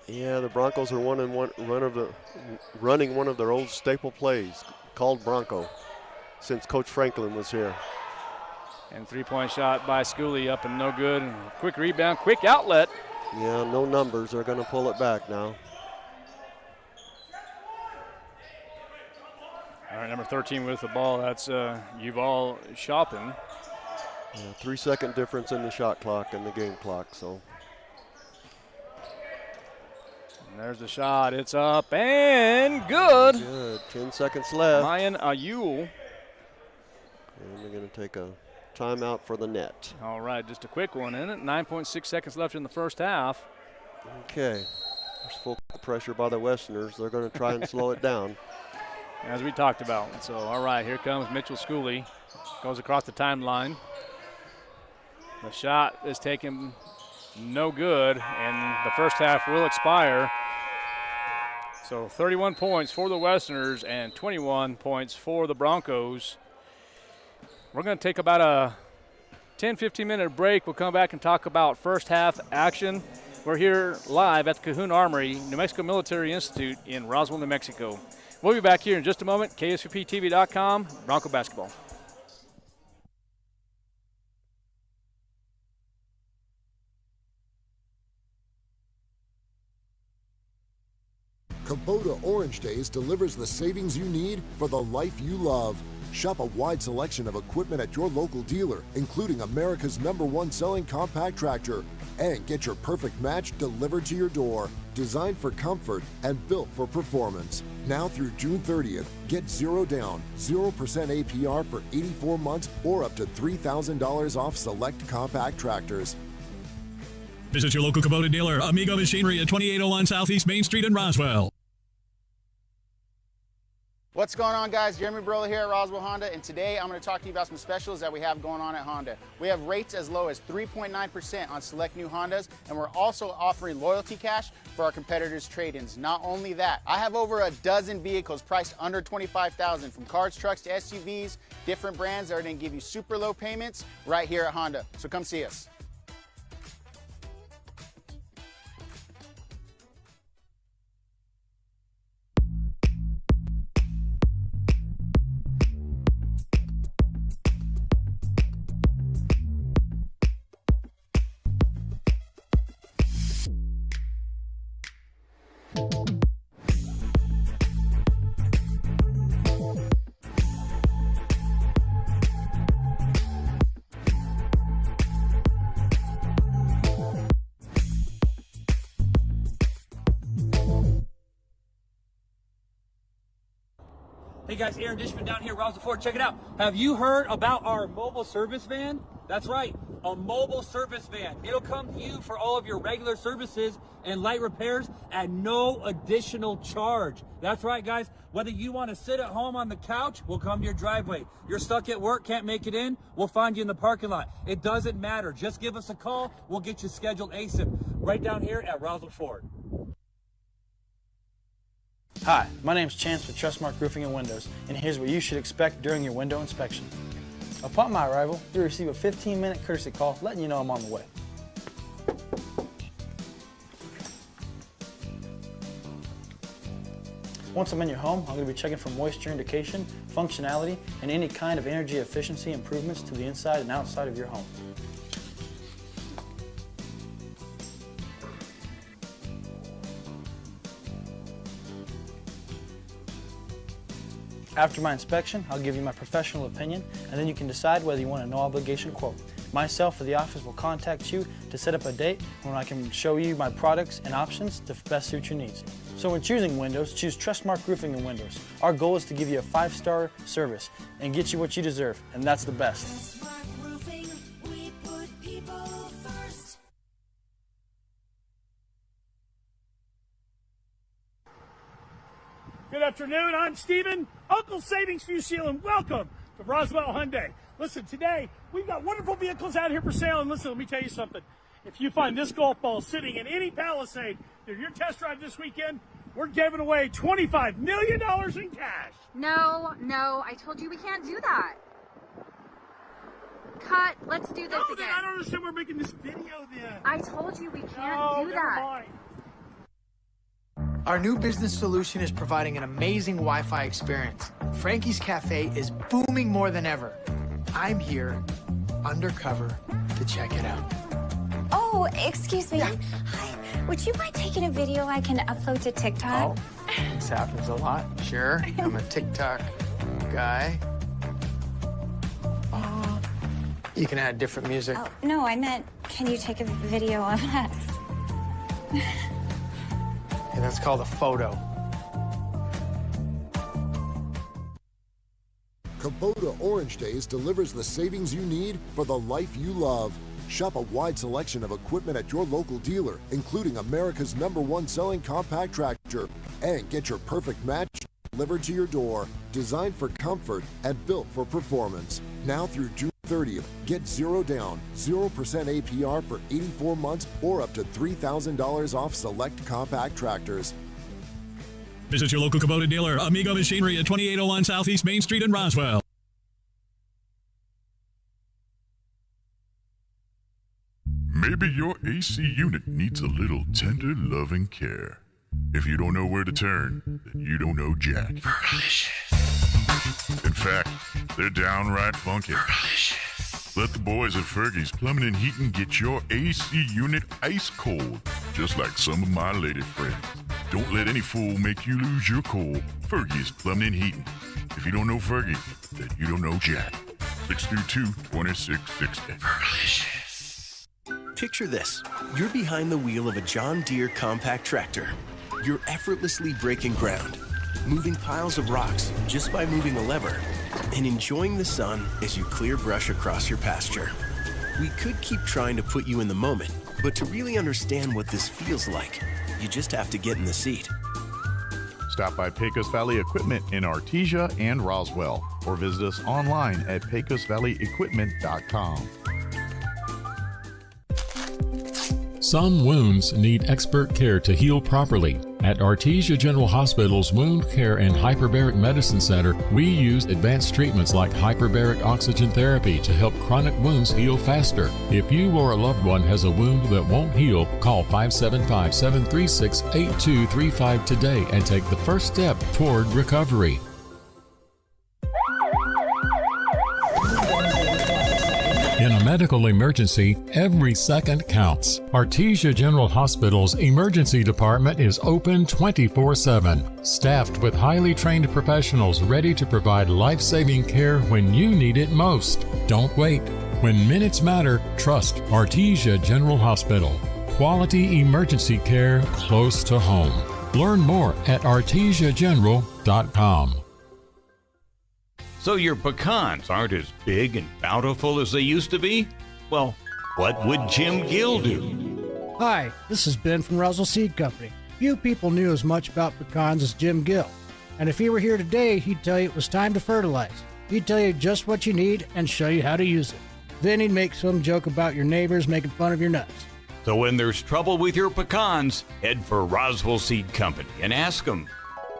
Yeah, the Broncos are running one of their old staple plays called Bronco since Coach Franklin was here. And 3-point shot by Schooley up and no good. And quick rebound, quick outlet. Yeah, no numbers. They're going to pull it back now. All right, number 13 with the ball. That's Yuval Chopin. 3-second difference in the shot clock and the game clock. So. And there's the shot. It's up and good. Good. 10 seconds left. Mayan Ayul. And we're going to take a timeout for the net. All right, just a quick one, isn't it? 9.6 seconds left in the first half. Okay. There's full pressure by the Westerners. They're going to try and slow it down. as we talked about. So, all right, here comes Mitchell Schooley. Goes across the timeline. The shot is taken no good, and the first half will expire. So 31 points for the Westerners and 21 points for the Broncos. We're going to take about a 10-15 minute break. We'll come back and talk about first half action. We're here live at the Cahoon Armory, New Mexico Military Institute in Roswell, New Mexico. We'll be back here in just a moment. KSVPTV.com, Bronco basketball. Kubota Orange Days delivers the savings you need for the life you love. Shop a wide selection of equipment at your local dealer, including America's #1 selling compact tractor. And get your perfect match delivered to your door. Designed for comfort and built for performance. Now through June 30th, get 0 down, 0% APR for 84 months or up to $3,000 off select compact tractors. Visit your local Kubota dealer, Amigo Machinery at 2801 Southeast Main Street in Roswell. What's going on, guys? Jeremy Brola here at Roswell Honda, and today I'm going to talk to you about some specials that we have going on at Honda. We have rates as low as 3.9% on select new Hondas, and we're also offering loyalty cash for our competitors' trade-ins. Not only that, I have over a dozen vehicles priced under $25,000, from cars, trucks to SUVs, different brands that are going to give you super low payments right here at Honda. So come see us. Hey guys, Aaron Dishman down here at Roswell Ford. Check it out. Have you heard about our mobile service van? That's right, a mobile service van. It'll come to you for all of your regular services and light repairs at no additional charge. That's right, guys. Whether you want to sit at home on the couch, we'll come to your driveway. You're stuck at work, can't make it in, we'll find you in the parking lot. It doesn't matter. Just give us a call. We'll get you scheduled ASAP right down here at Roswell Ford. Hi, my name's Chance with Trustmark Roofing and Windows, and here's what you should expect during your window inspection. Upon my arrival, you'll receive a 15-minute courtesy call letting you know I'm on the way. Once I'm in your home, I'm going to be checking for moisture indication, functionality, and any kind of energy efficiency improvements to the inside and outside of your home. After my inspection, I'll give you my professional opinion, and then you can decide whether you want a no-obligation quote. Myself or the office will contact you to set up a date when I can show you my products and options to best suit your needs. So when choosing windows, choose Trustmark Roofing and Windows. Our goal is to give you a 5-star service and get you what you deserve, and that's the best. Good afternoon, I'm Steven, Uncle Savings Fuse Seal, and welcome to Roswell Hyundai. Listen, today we've got wonderful vehicles out here for sale, and listen, let me tell you something. If you find this golf ball sitting in any Palisade during your test drive this weekend, we're giving away $25 million in cash. No, I told you we can't do that. Cut, let's do this again. I don't understand we're making this video then. I told you we can't do that. Mind. Our new business solution is providing an amazing Wi-Fi experience. Frankie's Cafe is booming more than ever. I'm here, undercover, to check it out. Oh, excuse me. Hi. Would you mind taking a video I can upload to TikTok? Oh, this happens a lot. Sure, I'm a TikTok guy. Oh, you can add different music. Oh, no, I meant, can you take a video of us? And that's called a photo. Kubota Orange Days delivers the savings you need for the life you love. Shop a wide selection of equipment at your local dealer, including America's #1 selling compact tractor. And get your perfect match delivered to your door, designed for comfort and built for performance. Now through June 30th, get 0 down, 0% APR for 84 months or up to $3,000 off select compact tractors. Visit your local Kubota dealer, Amigo Machinery at 2801 Southeast Main Street in Roswell. Maybe your AC unit needs a little tender loving care. If you don't know where to turn, then you don't know Jack. In fact, they're downright funky. Let the boys at Fergie's Plumbing and Heating get your AC unit ice cold, just like some of my lady friends. Don't let any fool make you lose your cool. Fergie's Plumbing and Heating. If you don't know Fergie, then you don't know Jack. 622-2660. Picture this. You're behind the wheel of a John Deere compact tractor. You're effortlessly breaking ground, moving piles of rocks just by moving a lever, and enjoying the sun as you clear brush across your pasture. We could keep trying to put you in the moment, but to really understand what this feels like, you just have to get in the seat. Stop by Pecos Valley Equipment in Artesia and Roswell, or visit us online at pecosvalleyequipment.com. Some wounds need expert care to heal properly. At Artesia General Hospital's Wound Care and Hyperbaric Medicine Center, we use advanced treatments like hyperbaric oxygen therapy to help chronic wounds heal faster. If you or a loved one has a wound that won't heal, call 575-736-8235 today and take the first step toward recovery. In a medical emergency, every second counts. Artesia General Hospital's emergency department is open 24/7, staffed with highly trained professionals ready to provide life-saving care when you need it most. Don't wait. When minutes matter, trust Artesia General Hospital. Quality emergency care close to home. Learn more at artesiageneral.com. So your pecans aren't as big and bountiful as they used to be? Well, what would Jim Gill do? Hi, this is Ben from Russell Seed Company. Few people knew as much about pecans as Jim Gill. And if he were here today, he'd tell you it was time to fertilize. He'd tell you just what you need and show you how to use it. Then he'd make some joke about your neighbors making fun of your nuts. So when there's trouble with your pecans, head for Roswell Seed Company and ask them,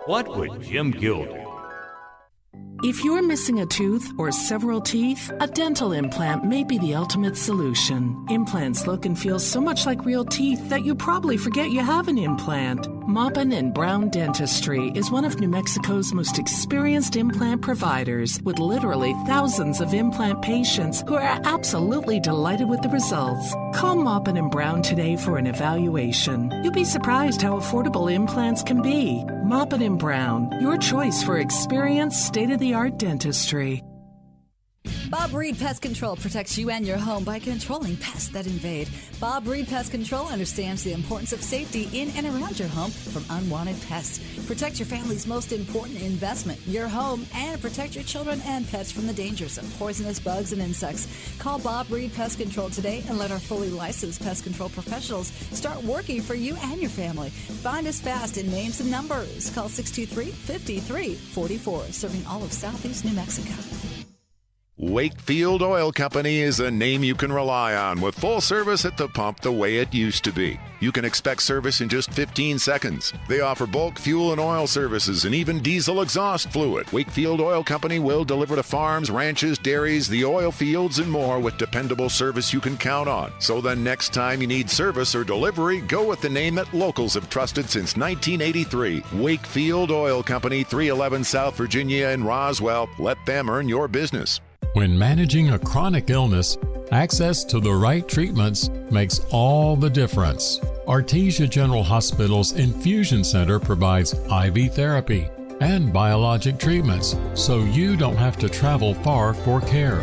what would Jim Gill do? If you're missing a tooth or several teeth, a dental implant may be the ultimate solution. Implants look and feel so much like real teeth that you probably forget you have an implant. Maupin & Brown Dentistry is one of New Mexico's most experienced implant providers, with literally thousands of implant patients who are absolutely delighted with the results. Call Maupin & Brown today for an evaluation. You'll be surprised how affordable implants can be. Maupin & Brown, your choice for experienced, state-of-the-art dentistry. Bob Reed Pest Control protects you and your home by controlling pests that invade. Bob Reed Pest Control understands the importance of safety in and around your home from unwanted pests. Protect your family's most important investment, your home, and protect your children and pets from the dangers of poisonous bugs and insects. Call Bob Reed Pest Control today and let our fully licensed pest control professionals start working for you and your family. Find us fast in names and numbers. Call 623-5344, serving all of Southeast New Mexico. Wakefield Oil Company is a name you can rely on, with full service at the pump the way it used to be. You can expect service in just 15 seconds. They offer bulk fuel and oil services and even diesel exhaust fluid. Wakefield Oil Company will deliver to farms, ranches, dairies, the oil fields, and more with dependable service you can count on. So the next time you need service or delivery, go with the name that locals have trusted since 1983. Wakefield Oil Company, 311 South Virginia in Roswell. Let them earn your business. When managing a chronic illness, access to the right treatments makes all the difference. Artesia General Hospital's Infusion Center provides IV therapy and biologic treatments, so you don't have to travel far for care.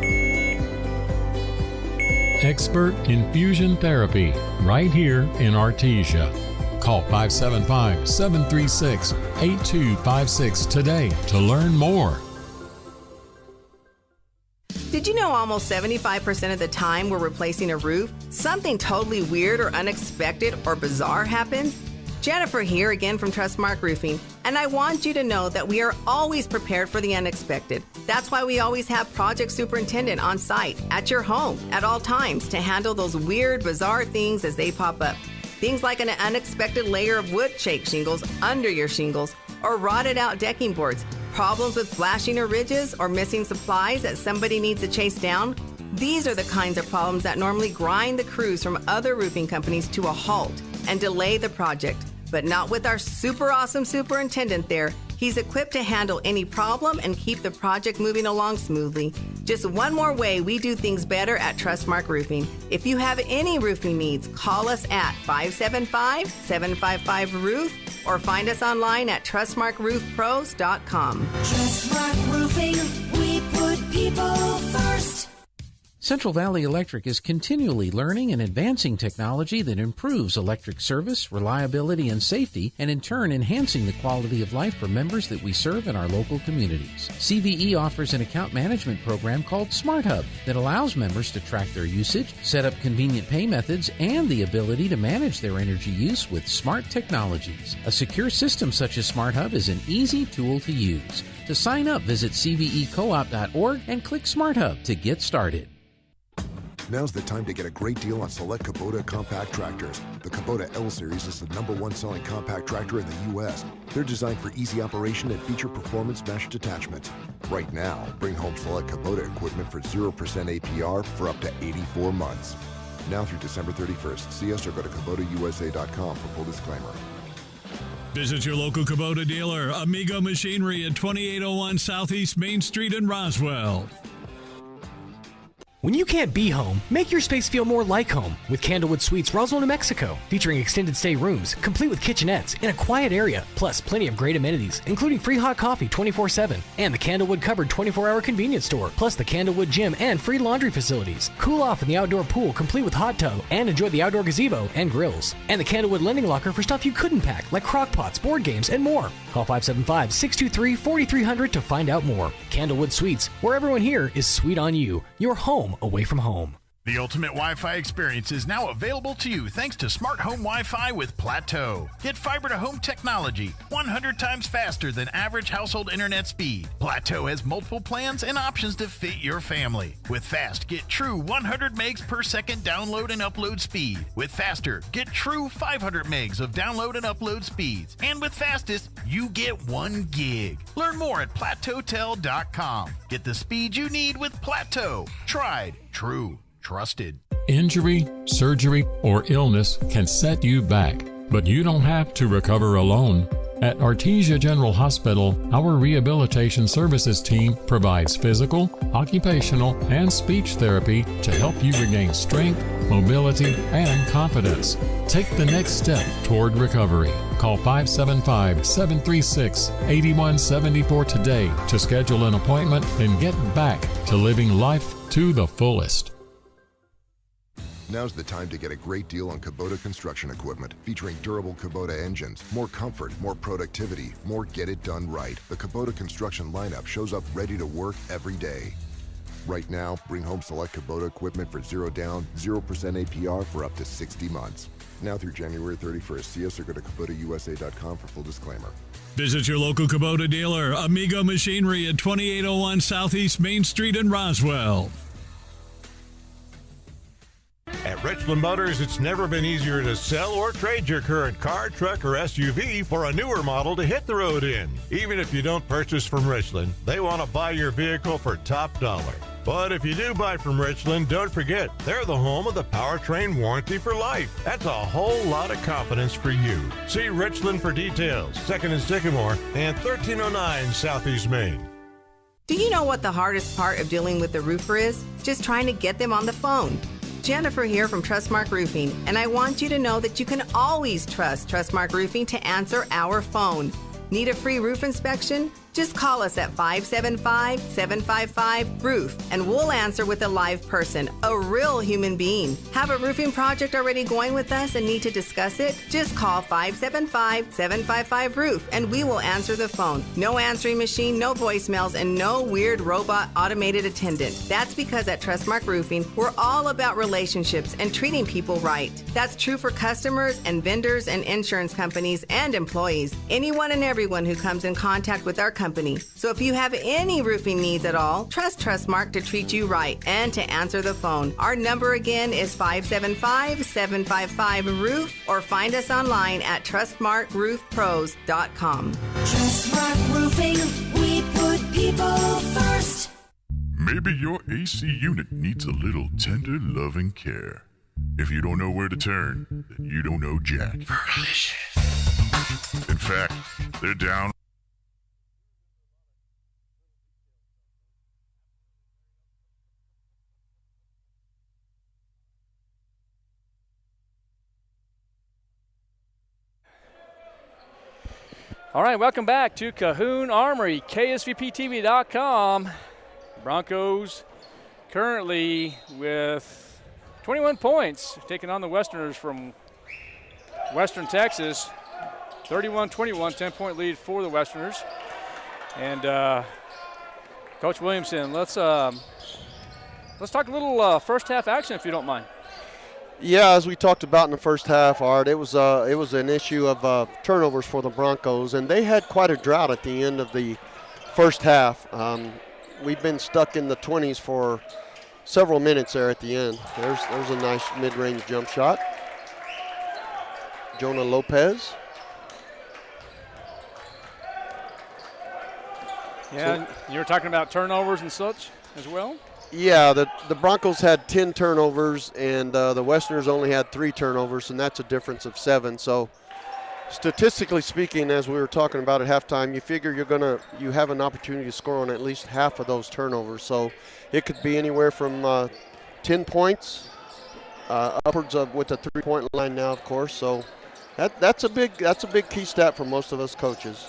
Expert infusion therapy right here in Artesia. Call 575-736-8256 today to learn more. Did you know almost 75% of the time we're replacing a roof, something totally weird or unexpected or bizarre happens? Jennifer here again from Trustmark Roofing. And I want you to know that we are always prepared for the unexpected. That's why we always have project superintendent on site at your home at all times to handle those weird, bizarre things as they pop up. Things like an unexpected layer of wood shake shingles under your shingles or rotted out decking boards, problems with flashing or ridges or missing supplies that somebody needs to chase down. These are the kinds of problems that normally grind the crews from other roofing companies to a halt and delay the project. But not with our super awesome superintendent there. He's equipped to handle any problem and keep the project moving along smoothly. Just one more way we do things better at Trustmark Roofing. If you have any roofing needs, call us at 575-755-ROOF or find us online at trustmarkroofpros.com. Trustmark Roofing, we put people first. Central Valley Electric is continually learning and advancing technology that improves electric service, reliability, and safety, and in turn enhancing the quality of life for members that we serve in our local communities. CVE offers an account management program called Smart Hub that allows members to track their usage, set up convenient pay methods, and the ability to manage their energy use with smart technologies. A secure system such as Smart Hub is an easy tool to use. To sign up, visit cvecoop.org and click Smart Hub to get started. Now's the time to get a great deal on select Kubota compact tractors. The Kubota L Series is the #1 selling compact tractor in the U.S. They're designed for easy operation and feature performance meshed attachments. Right now, bring home select Kubota equipment for 0% APR for up to 84 months. Now through December 31st. See us or go to KubotaUSA.com for full disclaimer. Visit your local Kubota dealer, Amigo Machinery at 2801 Southeast Main Street in Roswell. When you can't be home, make your space feel more like home with Candlewood Suites, Roswell, New Mexico, featuring extended stay rooms, complete with kitchenettes in a quiet area, plus plenty of great amenities, including free hot coffee 24/7, and the Candlewood Cupboard 24-hour convenience store, plus the Candlewood Gym and free laundry facilities. Cool off in the outdoor pool, complete with hot tub, and enjoy the outdoor gazebo and grills. And the Candlewood Lending Locker for stuff you couldn't pack, like crock pots, board games, and more. Call 575-623-4300 to find out more. Candlewood Suites, where everyone here is sweet on you. Your home away from home. The ultimate Wi-Fi experience is now available to you thanks to Smart Home Wi-Fi with Plateau. Get fiber-to-home technology 100 times faster than average household internet speed. Plateau has multiple plans and options to fit your family. With Fast, get true 100 megs per second download and upload speed. With Faster, get true 500 megs of download and upload speeds. And with Fastest, you get 1 gig. Learn more at plateautel.com. Get the speed you need with Plateau. Tried, true, trusted. Injury, surgery, or illness can set you back, but you don't have to recover alone. At Artesia General Hospital, our rehabilitation services team provides physical, occupational, and speech therapy to help you regain strength, mobility, and confidence. Take the next step toward recovery. Call 575-736-8174 today to schedule an appointment and get back to living life to the fullest. Now's the time to get a great deal on Kubota construction equipment, featuring durable Kubota engines, more comfort, more productivity, more get it done right. The Kubota construction lineup shows up ready to work every day. Right now, bring home select Kubota equipment for 0 down, 0% APR for up to 60 months. Now through January 31st. See us or go to KubotaUSA.com for full disclaimer. Visit your local Kubota dealer, Amigo Machinery at 2801 Southeast Main Street in Roswell. At Richland Motors, it's never been easier to sell or trade your current car, truck, or SUV for a newer model to hit the road in. Even if you don't purchase from Richland, they want to buy your vehicle for top dollar. But if you do buy from Richland, don't forget, they're the home of the powertrain warranty for life. That's a whole lot of confidence for you. See Richland for details. 2nd and Sycamore and 1309 Southeast Main. Do you know what the hardest part of dealing with the roofer is? Just trying to get them on the phone. Jennifer here from Trustmark Roofing, and I want you to know that you can always trust Trustmark Roofing to answer our phone. Need a free roof inspection? Just call us at 575-755-ROOF and we'll answer with a live person, a real human being. Have a roofing project already going with us and need to discuss it? Just call 575-755-ROOF and we will answer the phone. No answering machine, no voicemails, and no weird robot automated attendant. That's because at Trustmark Roofing, we're all about relationships and treating people right. That's true for customers and vendors and insurance companies and employees. Anyone and everyone who comes in contact with our company. So if you have any roofing needs at all, trust Trustmark to treat you right and to answer the phone. Our number again is 575-755-ROOF or find us online at trustmarkroofpros.com. Trustmark Roofing, we put people first. Maybe your AC unit needs a little tender loving care. If you don't know where to turn, then you don't know Jack. In fact, they're down. All right, welcome back to Cahoon Armory, KSVPTV.com. Broncos currently with 21 points, taking on the Westerners from Western Texas. 31-21, 10-point lead for the Westerners. And Coach Williamson, let's talk a little first half action, if you don't mind. Yeah, as we talked about in the first half, Art, it was an issue of turnovers for the Broncos, and they had quite a drought at the end of the first half. We've been stuck in the 20s for several minutes there at the end. There's a nice mid-range jump shot. Jonah Lopez. Yeah, you were talking about turnovers and such as well? Yeah, the Broncos had 10 turnovers, and the Westerners only had 3 turnovers, and that's a difference of 7. So statistically speaking, as we were talking about at halftime, you figure you have an opportunity to score on at least half of those turnovers. So it could be anywhere from 10 points upwards of with the 3-point line now, of course. So that's a big key stat for most of us coaches.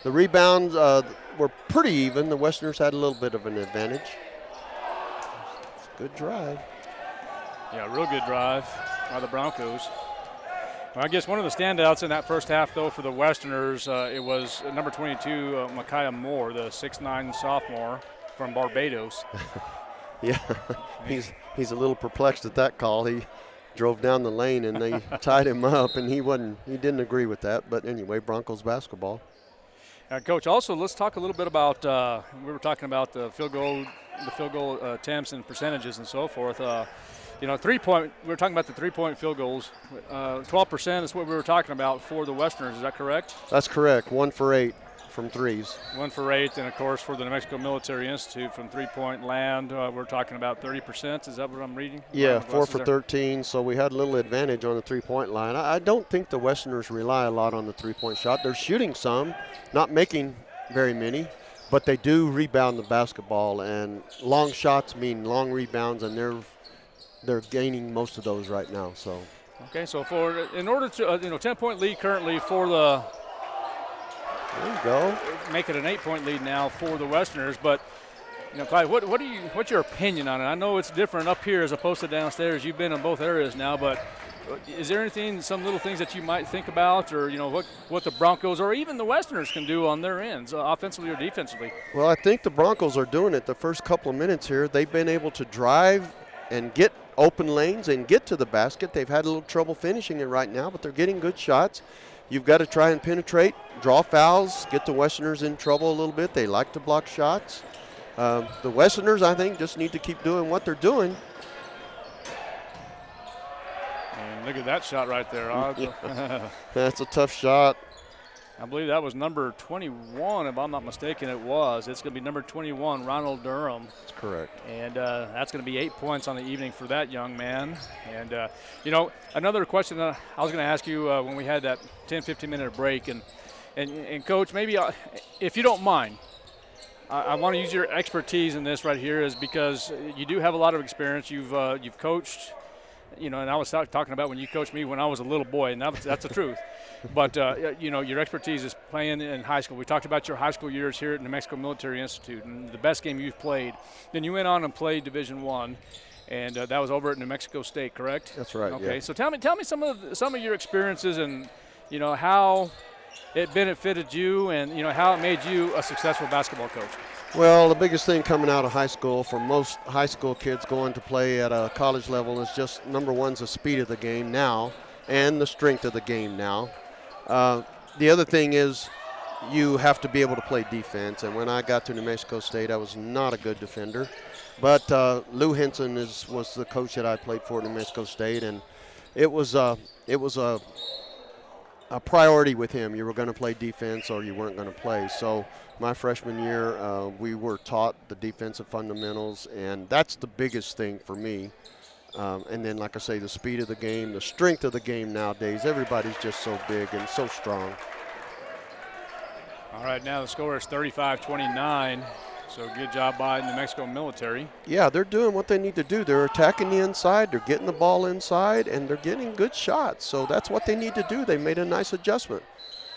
The rebounds were pretty even. The Westerners had a little bit of an advantage. Good drive. Yeah, real good drive by the Broncos. Well, I guess one of the standouts in that first half, though, for the Westerners, it was number 22, Micaiah Moore, the 6'9" sophomore from Barbados. Yeah, he's a little perplexed at that call. He drove down the lane and they tied him up, and he didn't agree with that. But anyway, Broncos basketball. Coach, also let's talk a little bit about we were talking about the field goal attempts and percentages and so forth. 3-point. We were talking about the 3-point field goals. 12% is what we were talking about for the Westerners. Is that correct? That's correct. 1 for 8 from threes. 1 for 8, and of course for the New Mexico Military Institute from 3-point land, we're talking about 30%. Is that what I'm reading? Yeah, 4 for 13. So we had a little advantage on the 3-point line. I don't think the Westerners rely a lot on the 3-point shot. They're shooting some, not making very many, but they do rebound the basketball, and long shots mean long rebounds, and they're gaining most of those right now. So. Okay, so in order to 10-point lead currently for the. There you go. Make it an 8-point lead now for the Westerners, but Clyde, what's your opinion on it? I know it's different up here as opposed to downstairs. You've been in both areas now, but is there anything, some little things that you might think about, or what the Broncos or even the Westerners can do on their ends, offensively or defensively? Well, I think the Broncos are doing it the first couple of minutes here. They've been able to drive and get open lanes and get to the basket. They've had a little trouble finishing it right now, but they're getting good shots. You've got to try and penetrate, draw fouls, get the Westerners in trouble a little bit. They like to block shots. The Westerners, I think, just need to keep doing what they're doing. And look at that shot right there. That's a tough shot. I believe that was number 21, if I'm not mistaken. It was. It's going to be number 21, Ronald Durham. That's correct. And that's going to be 8 points on the evening for that young man. And, another question that I was going to ask you when we had that 10, 15-minute break. And Coach, maybe if you don't mind, I want to use your expertise in this right here is because you do have a lot of experience. You've coached, and I was talking about when you coached me when I was a little boy, and that's the truth. But, your expertise is playing in high school. We talked about your high school years here at New Mexico Military Institute and the best game you've played. Then you went on and played Division I, and that was over at New Mexico State, correct? That's right. Okay, yeah. so tell me some of your experiences and, how it benefited you and, how it made you a successful basketball coach. Well, the biggest thing coming out of high school for most high school kids going to play at a college level is just, number one, is the speed of the game now and the strength of the game now. The other thing is you have to be able to play defense. And when I got to New Mexico State, I was not a good defender. But Lou Henson was the coach that I played for at New Mexico State, and it was a priority with him. You were going to play defense or you weren't going to play. So my freshman year, we were taught the defensive fundamentals, and that's the biggest thing for me. And then, like I say, the speed of the game, the strength of the game nowadays. Everybody's just so big and so strong. All right, now the score is 35-29. So good job by New Mexico Military. Yeah, they're doing what they need to do. They're attacking the inside, they're getting the ball inside, and they're getting good shots. So that's what they need to do. They made a nice adjustment.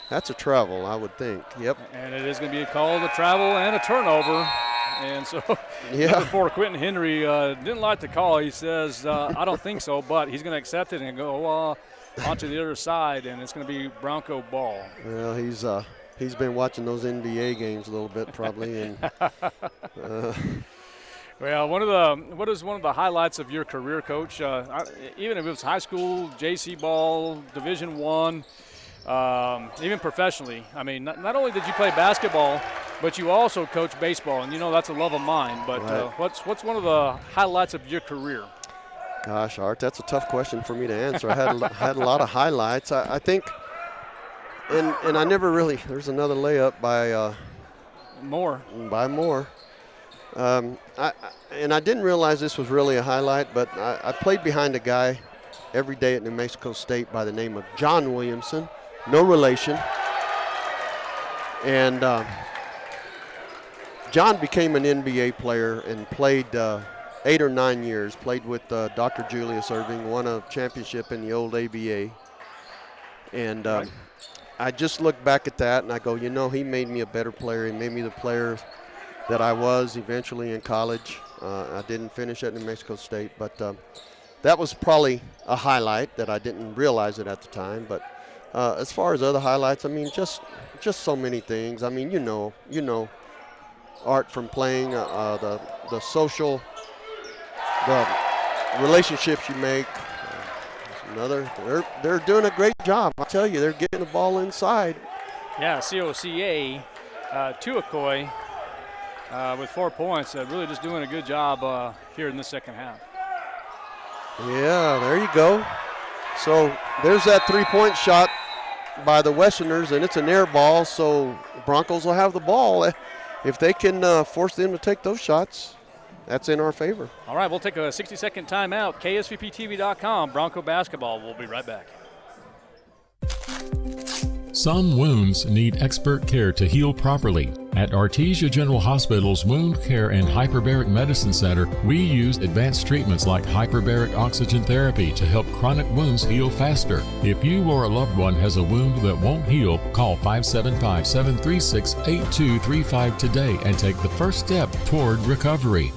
That's a travel, I would think. Yep. And it is going to be called a travel and a turnover. And so number 4, Quentin Henry, didn't like the call. He says, I don't think so, but he's going to accept it and go onto the other side, and it's going to be Bronco ball. Well, he's been watching those NBA games a little bit probably. And well, what is one of the highlights of your career, Coach? Even if it was high school, JC ball, Division I, even professionally. I mean, not only did you play basketball, but you also coach baseball, and that's a love of mine. But right. What's one of the highlights of your career? Gosh, Art, that's a tough question for me to answer. I had a lot of highlights. I think, and I never really. There's another layup by Moore. By Moore. And I didn't realize this was really a highlight, but I played behind a guy every day at New Mexico State by the name of John Williamson, no relation. And John became an NBA player and played 8 or 9 years, played with Dr. Julius Erving, won a championship in the old ABA. And I just look back at that and I go, he made me a better player. He made me the player that I was eventually in college. I didn't finish at New Mexico State, but that was probably a highlight that I didn't realize it at the time. But as far as other highlights, I mean, just so many things. I mean, you know, Art, from playing, the social, the relationships you make. They're doing a great job. I tell you, they're getting the ball inside. Yeah, COCA, Tuakoi with 4 points. Really just doing a good job here in the second half. Yeah, there you go. So there's that three-point shot by the Westerners, and it's an air ball, so Broncos will have the ball. If they can force them to take those shots, that's in our favor. All right, we'll take a 60-second timeout. KSVPTV.com, Bronco basketball. We'll be right back. Some wounds need expert care to heal properly. At Artesia General Hospital's Wound Care and Hyperbaric Medicine Center, we use advanced treatments like hyperbaric oxygen therapy to help chronic wounds heal faster. If you or a loved one has a wound that won't heal, call 575-736-8235 today and take the first step toward recovery.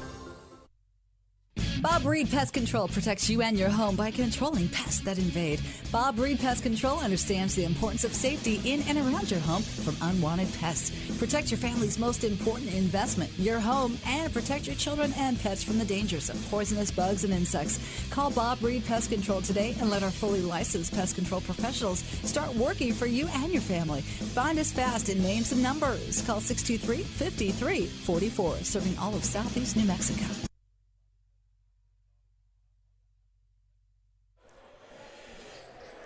Bob Reed Pest Control protects you and your home by controlling pests that invade. Bob Reed Pest Control understands the importance of safety in and around your home from unwanted pests. Protect your family's most important investment, your home, and protect your children and pets from the dangers of poisonous bugs and insects. Call Bob Reed Pest Control today and let our fully licensed pest control professionals start working for you and your family. Find us fast in names and numbers. Call 623-5344, serving all of Southeast New Mexico.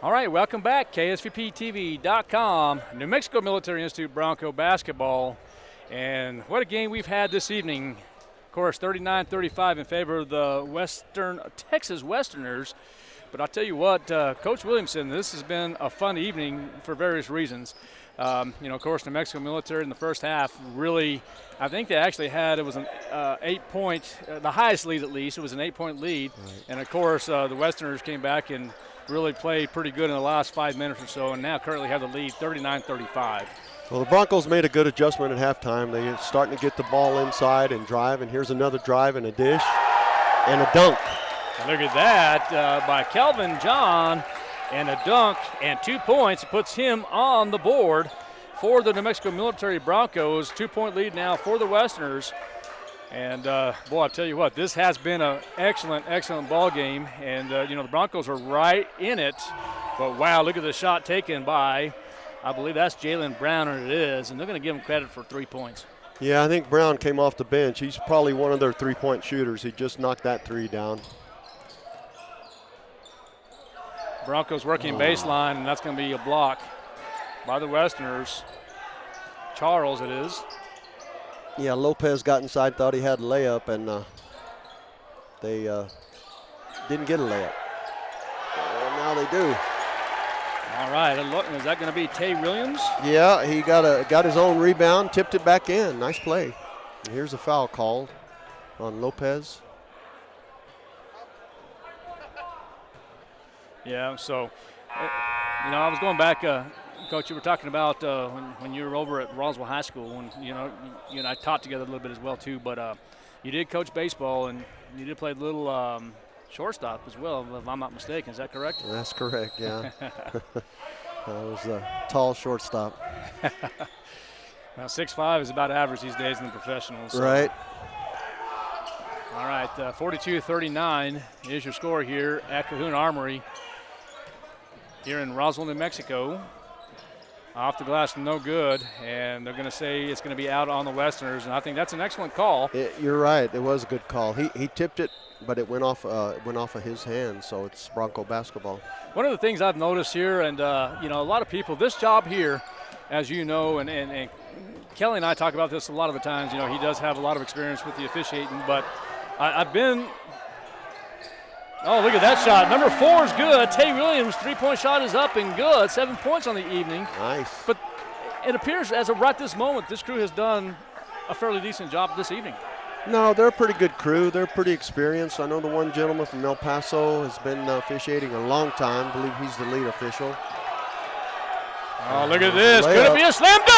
All right, welcome back. KSVPTV.com, New Mexico Military Institute Bronco basketball. And what a game we've had this evening. Of course, 39-35 in favor of the Texas Westerners. But I'll tell you what, Coach Williamson, this has been a fun evening for various reasons. Of course, New Mexico Military in the first half really, I think they actually had, it was an 8-point, the highest lead at least, it was an 8-point lead. Right. And, of course, the Westerners came back and really played pretty good in the last 5 minutes or so, and now currently have the lead 39-35. Well, the Broncos made a good adjustment at halftime. They're starting to get the ball inside and drive, and here's another drive and a dish and a dunk. And look at that by Kelvin John, and a dunk and 2 points. It puts him on the board for the New Mexico Military Broncos. 2-point lead now for the Westerners. And, boy, I tell you what, this has been an excellent, excellent ball game. And, the Broncos are right in it. But, wow, look at the shot taken by, I believe that's Jalen Brown, and it is. And they're going to give him credit for 3 points. Yeah, I think Brown came off the bench. He's probably one of their three-point shooters. He just knocked that three down. Broncos working baseline, and that's going to be a block by the Westerners. Charles, it is. Yeah, Lopez got inside, thought he had a layup, and they didn't get a layup. And now they do. All right, is that going to be Tay Williams? Yeah, he got his own rebound, tipped it back in. Nice play. And here's a foul called on Lopez. Yeah, so, I was going back, Coach, you were talking about when you were over at Roswell High School, when, you and I taught together a little bit as well, too, but you did coach baseball, and you did play a little shortstop as well, if I'm not mistaken. Is that correct? That's correct, yeah. I was a tall shortstop. Now, 6'5" is about average these days in the professionals. So. Right. All right, 42-39 is your score here at Cahoon Armory here in Roswell, New Mexico. Off the glass, no good, and they're going to say it's going to be out on the Westerners, and I think that's an excellent call. You're right. It was a good call. He tipped it, but it went off of his hand, so it's Bronco basketball. One of the things I've noticed here, and a lot of people, this job here, as you know, and Kelly and I talk about this a lot of the times. He does have a lot of experience with the officiating, but I've been. Oh, look at that shot. Number 4 is good. Tay Williams' three-point shot is up and good. 7 points on the evening. Nice. But it appears as of right this moment, this crew has done a fairly decent job this evening. No, they're a pretty good crew. They're pretty experienced. I know the one gentleman from El Paso has been officiating a long time. I believe he's the lead official. Oh, look at this. Could it be a slam dunk?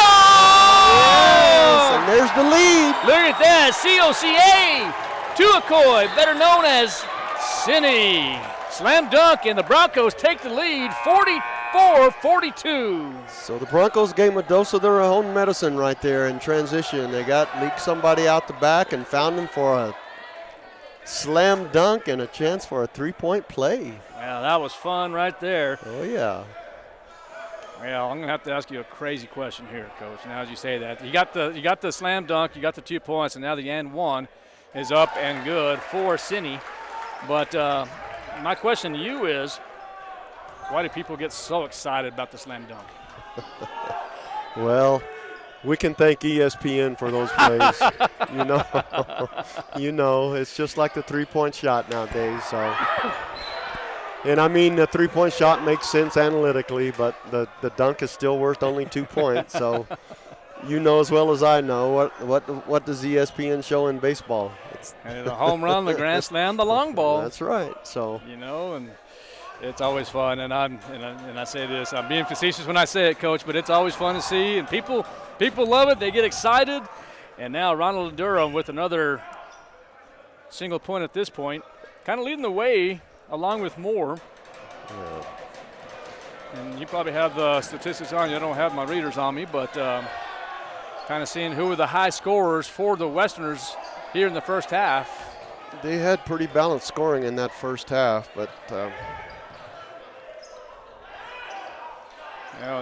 Yes, and there's the lead. Look at that. COCA Tuacoy, better known as Cinny. Slam dunk, and the Broncos take the lead 44-42. So the Broncos gave a dose of their own medicine right there in transition. They leaked somebody out the back and found them for a slam dunk and a chance for a three-point play. Well, that was fun right there. Oh, yeah. Well, I'm going to have to ask you a crazy question here, Coach. Now, as you say that, you got the slam dunk, you got the 2 points, and now the and one is up and good for Cinny. But my question to you is, why do people get so excited about the slam dunk? Well, we can thank ESPN for those plays. It's just like the three-point shot nowadays. So, and I mean, the three-point shot makes sense analytically, but the dunk is still worth only 2 points. So, as well as I know what does ESPN show in baseball? And the home run, the grand slam, the long ball. That's right. So and it's always fun. And I say this, I'm being facetious when I say it, Coach, but it's always fun to see, and people love it. They get excited. And now Ronald Durham with another single point at this point, kind of leading the way along with Moore. Yeah. And you probably have the statistics on you. I don't have my readers on me, but kind of seeing who were the high scorers for the Westerners here in the first half. They had pretty balanced scoring in that first half, but the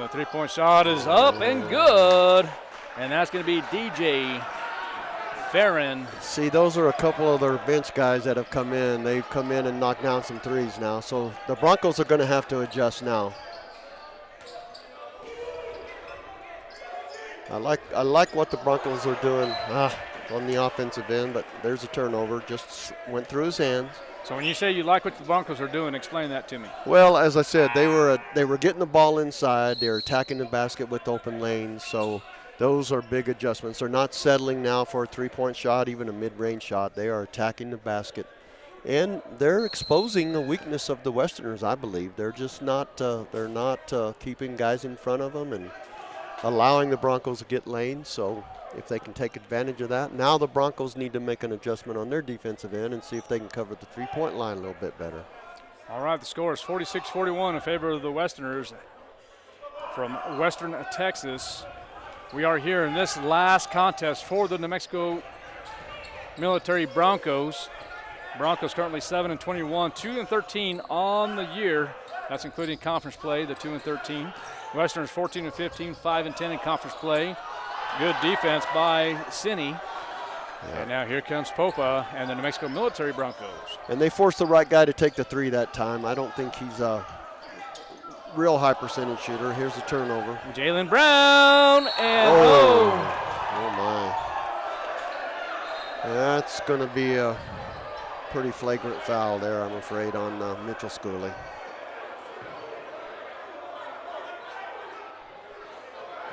three-point shot is up and good, and that's going to be DJ Farron. See, those are a couple of their bench guys that have come in. They've come in and knocked down some threes now, so the Broncos are going to have to adjust now. I like what the Broncos are doing on the offensive end, but there's a turnover. Just went through his hands. So when you say you like what the Broncos are doing, explain that to me. Well, as I said, they were getting the ball inside. They're attacking the basket with open lanes. So those are big adjustments. They're not settling now for a three-point shot, even a mid-range shot. They are attacking the basket And they're exposing the weakness of the Westerners, I believe. They're just not keeping guys in front of them and allowing the Broncos to get lanes. So if they can take advantage of that, now the Broncos need to make an adjustment on their defensive end and see if they can cover the three-point line a little bit better. All right, the score is 46-41 in favor of the Westerners from Western Texas. We are here in this last contest for the New Mexico Military Broncos. Broncos currently 7-21, 2-13 on the year. That's including conference play, the 2-13. Westerners 14-15, 5-10 in conference play. Good defense by Cine. And now here comes Popa and the New Mexico Military Broncos. And they forced the right guy to take the three that time. I don't think he's a real high percentage shooter. Here's the turnover. Jalen Brown and oh my. That's going to be a pretty flagrant foul there, I'm afraid, on Mitchell Schooley.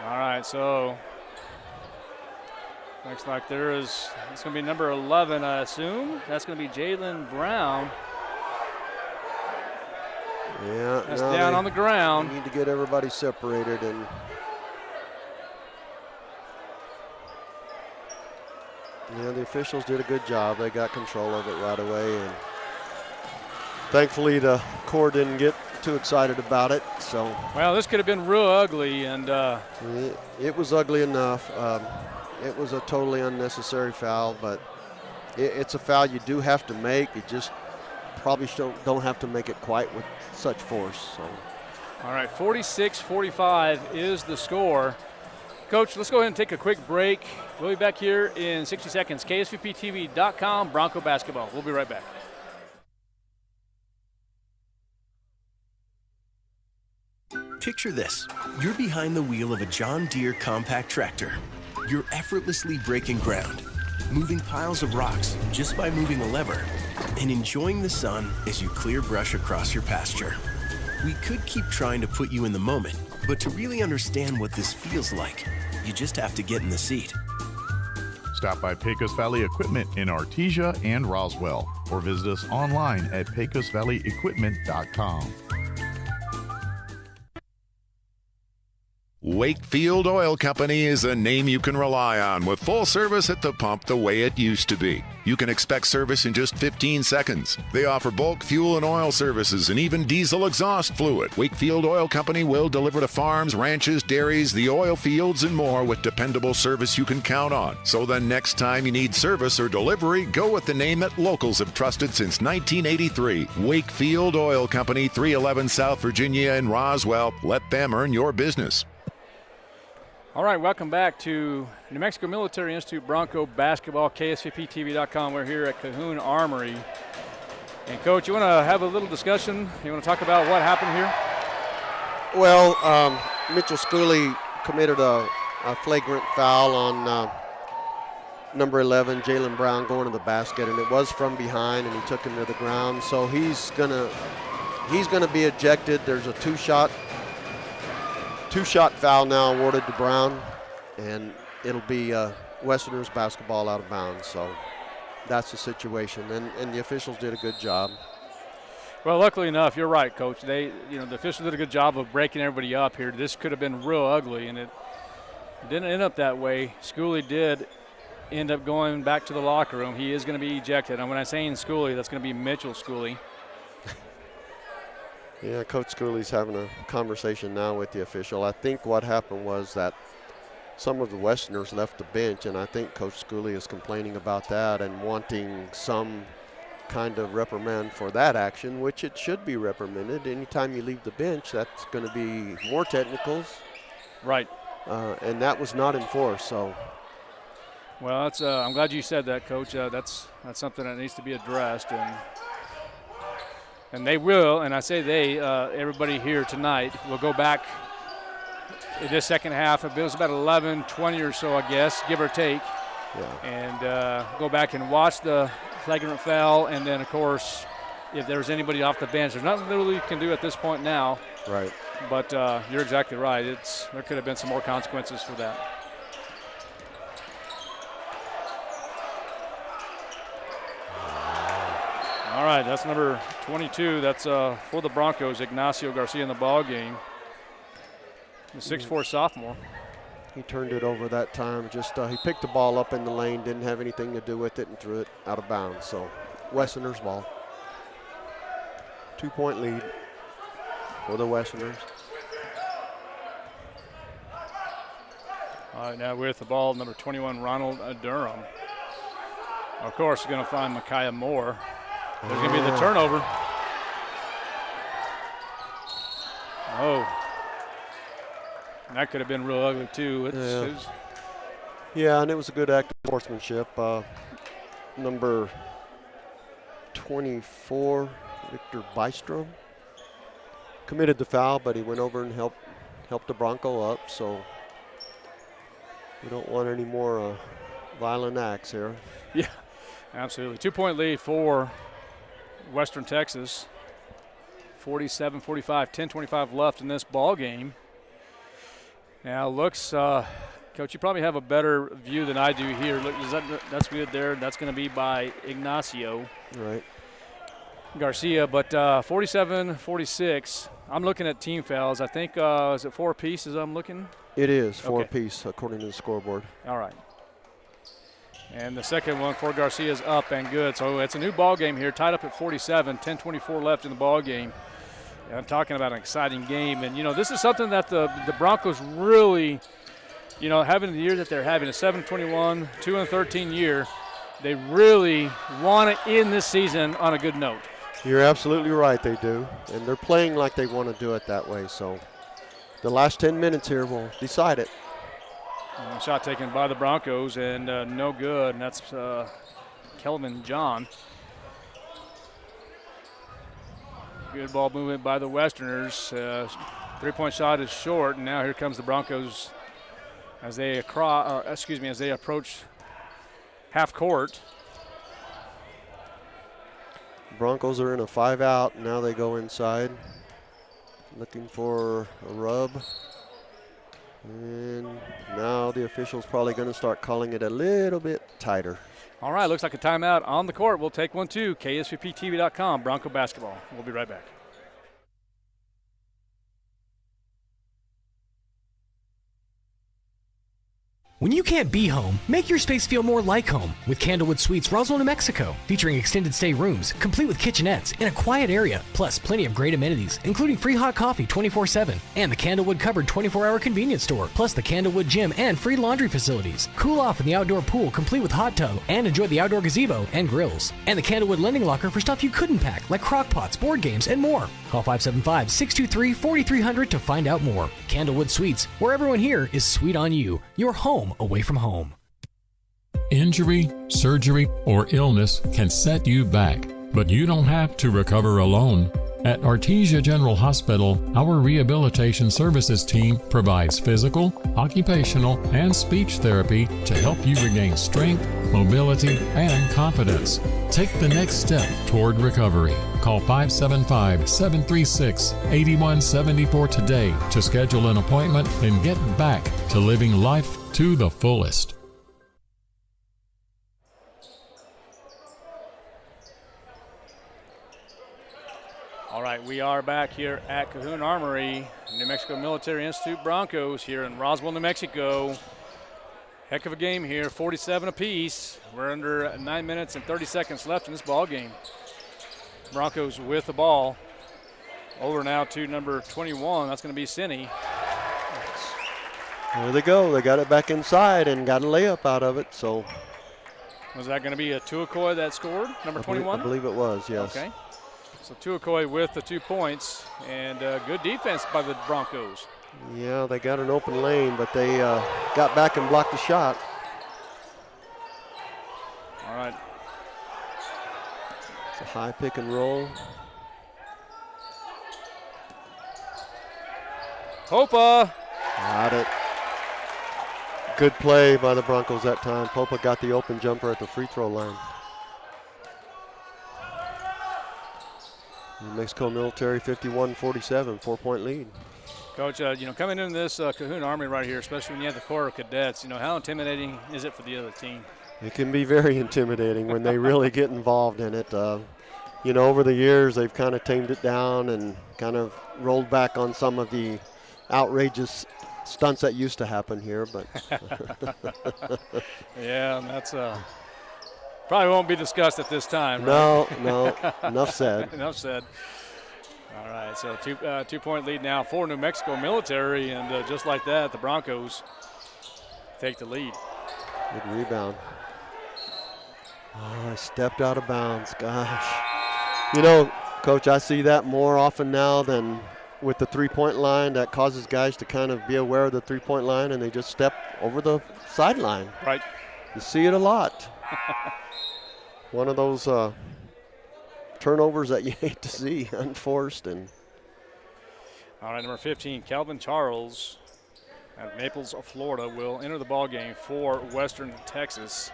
All right, so looks like it's going to be number 11, I assume. That's going to be Jalen Brown. Yeah, that's down on the ground. We need to get everybody separated, and yeah, the officials did a good job. They got control of it right away, and thankfully the court didn't get too excited about it. So well, this could have been real ugly, and it was ugly enough. It was a totally unnecessary foul, but it's a foul you do have to make. You just probably don't have to make it quite with such force. So. All right, 46-45 is the score. Coach, let's go ahead and take a quick break. We'll be back here in 60 seconds. KSVPTV.com, Bronco basketball. We'll be right back. Picture this. You're behind the wheel of a John Deere compact tractor. You're effortlessly breaking ground, moving piles of rocks just by moving a lever, and enjoying the sun as you clear brush across your pasture. We could keep trying to put you in the moment, but to really understand what this feels like, you just have to get in the seat. Stop by Pecos Valley Equipment in Artesia and Roswell, or visit us online at pecosvalleyequipment.com. Wakefield Oil Company is a name you can rely on with full service at the pump the way it used to be. You can expect service in just 15 seconds. They offer bulk fuel and oil services and even diesel exhaust fluid. Wakefield Oil Company will deliver to farms, ranches, dairies, the oil fields, and more with dependable service you can count on. So the next time you need service or delivery, go with the name that locals have trusted since 1983. Wakefield Oil Company, 311 South Virginia in Roswell. Let them earn your business. All right, welcome back to New Mexico Military Institute Bronco basketball, KSVPTV.com. We're here at Cahoon Armory. And, Coach, you want to have a little discussion? You want to talk about what happened here? Well, Mitchell Schooley committed a flagrant foul on number 11, Jalen Brown, going to the basket, and it was from behind, and he took him to the ground. So he's gonna be ejected. There's a two-shot foul now awarded to Brown, and it'll be Westerners basketball out of bounds. So that's the situation, and the officials did a good job. Well, luckily enough, you're right, Coach. The officials did a good job of breaking everybody up here. This could have been real ugly, and it didn't end up that way. Schooley did end up going back to the locker room. He is going to be ejected, and when I'm saying Schooley, that's going to be Mitchell Schooley. Yeah, Coach Schooley's having a conversation now with the official. I think what happened was that some of the Westerners left the bench, and I think Coach Schooley is complaining about that and wanting some kind of reprimand for that action, which it should be reprimanded. Anytime you leave the bench, that's going to be more technicals. Right. And that was not enforced, so. Well, that's I'm glad you said that, Coach. That's something that needs to be addressed, and they will, and I say they, everybody here tonight will go back in this second half. It was about 11:20 or so, I guess, give or take. Yeah. And go back and watch the flagrant foul, and then, of course, if there's anybody off the bench, there's nothing really you can do at this point now. Right. But you're exactly right. There could have been some more consequences for that. All right, that's number 22. That's for the Broncos, Ignacio Garcia in the ball game. The 6'4" sophomore. He turned it over that time. Just he picked the ball up in the lane, didn't have anything to do with it, and threw it out of bounds. So Westerners ball. 2-point lead for the Westerners. All right, now with the ball, number 21, Ronald Durham. Of course, going to find Micaiah Moore. There's going to be the turnover. Oh. And that could have been real ugly, too. Yeah, and it was a good act of sportsmanship. Number 24, Victor Bystrom, committed the foul, but he went over and helped the Bronco up. So we don't want any more violent acts here. Yeah, absolutely. 2-point lead for Western Texas. 47-45, 10:25 left in this ball game. Now looks, Coach, you probably have a better view than I do here. Look, that's good there. That's going to be by Ignacio. Right. Garcia, but 47-46. I'm looking at team fouls. I think, is it 4 pieces I'm looking? It is 4 apiece according to the scoreboard. All right. And the second one for Garcia is up and good. So it's a new ball game here, tied up at 47, 10:24 left in the ball game. I'm talking about an exciting game. And, this is something that the Broncos really, having the year that they're having, a 7-21, 2-13 year, they really want to end this season on a good note. You're absolutely right, they do. And they're playing like they want to do it that way. So the last 10 minutes here will decide it. And a shot taken by the Broncos, and no good. And that's Kelvin John. Good ball movement by the Westerners. 3-point shot is short, and now here comes the Broncos as they approach half court. Broncos are in a 5-out. Now they go inside, looking for a rub. And now the official's probably going to start calling it a little bit tighter. All right, looks like a timeout on the court. We'll take one too. KSVPTV.com, Bronco basketball. We'll be right back. When you can't be home, make your space feel more like home with Candlewood Suites, Roswell, New Mexico, featuring extended stay rooms, complete with kitchenettes in a quiet area, plus plenty of great amenities, including free hot coffee 24/7, and the Candlewood Cupboard 24-hour convenience store, plus the Candlewood Gym and free laundry facilities. Cool off in the outdoor pool, complete with hot tub, and enjoy the outdoor gazebo and grills. And the Candlewood Lending Locker for stuff you couldn't pack, like crock pots, board games, and more. Call 575-623-4300 to find out more. Candlewood Suites, where everyone here is sweet on you. Your home away from home. Injury, surgery, or illness can set you back, but you don't have to recover alone. At Artesia General Hospital, our rehabilitation services team provides physical, occupational, and speech therapy to help you regain strength, mobility, and confidence. Take the next step toward recovery. Call 575-736-8174 today to schedule an appointment and get back to living life to the fullest. All right, we are back here at Cahoon Armory, New Mexico Military Institute Broncos here in Roswell, New Mexico. Heck of a game here, 47 apiece. We're under 9 minutes and 30 seconds left in this ball game. Broncos with the ball. Over now to number 21. That's going to be Sinney. There they go. They got it back inside and got a layup out of it. So was that going to be a Tuakoi that scored, number 21? I believe it was, yes. Okay. So Tuakoi with the 2 points, and good defense by the Broncos. Yeah, they got an open lane, but they got back and blocked the shot. All right. It's a high pick and roll. Popa. Got it. Good play by the Broncos that time. Popa got the open jumper at the free throw line. New Mexico Military 51-47, 4-point lead. Coach, coming into this Cahoon Army right here, especially when you have the Corps of Cadets, how intimidating is it for the other team? It can be very intimidating when they really get involved in it. you know, over the years they've kind of tamed it down and kind of rolled back on some of the outrageous stunts that used to happen here, but yeah, and that's probably won't be discussed at this time. No, right? no, enough said. Enough said. All right, so 2-point lead now for New Mexico Military, and just like that, the Broncos take the lead. Good rebound. Oh, I stepped out of bounds. Gosh. You know, Coach, I see that more often now than with the three-point line. That causes guys to kind of be aware of the three-point line, and they just step over the sideline. Right. You see it a lot. One of those turnovers that you hate to see, unforced. And all right, number 15, Calvin Charles at Naples, Florida, will enter the ball game for Western Texas.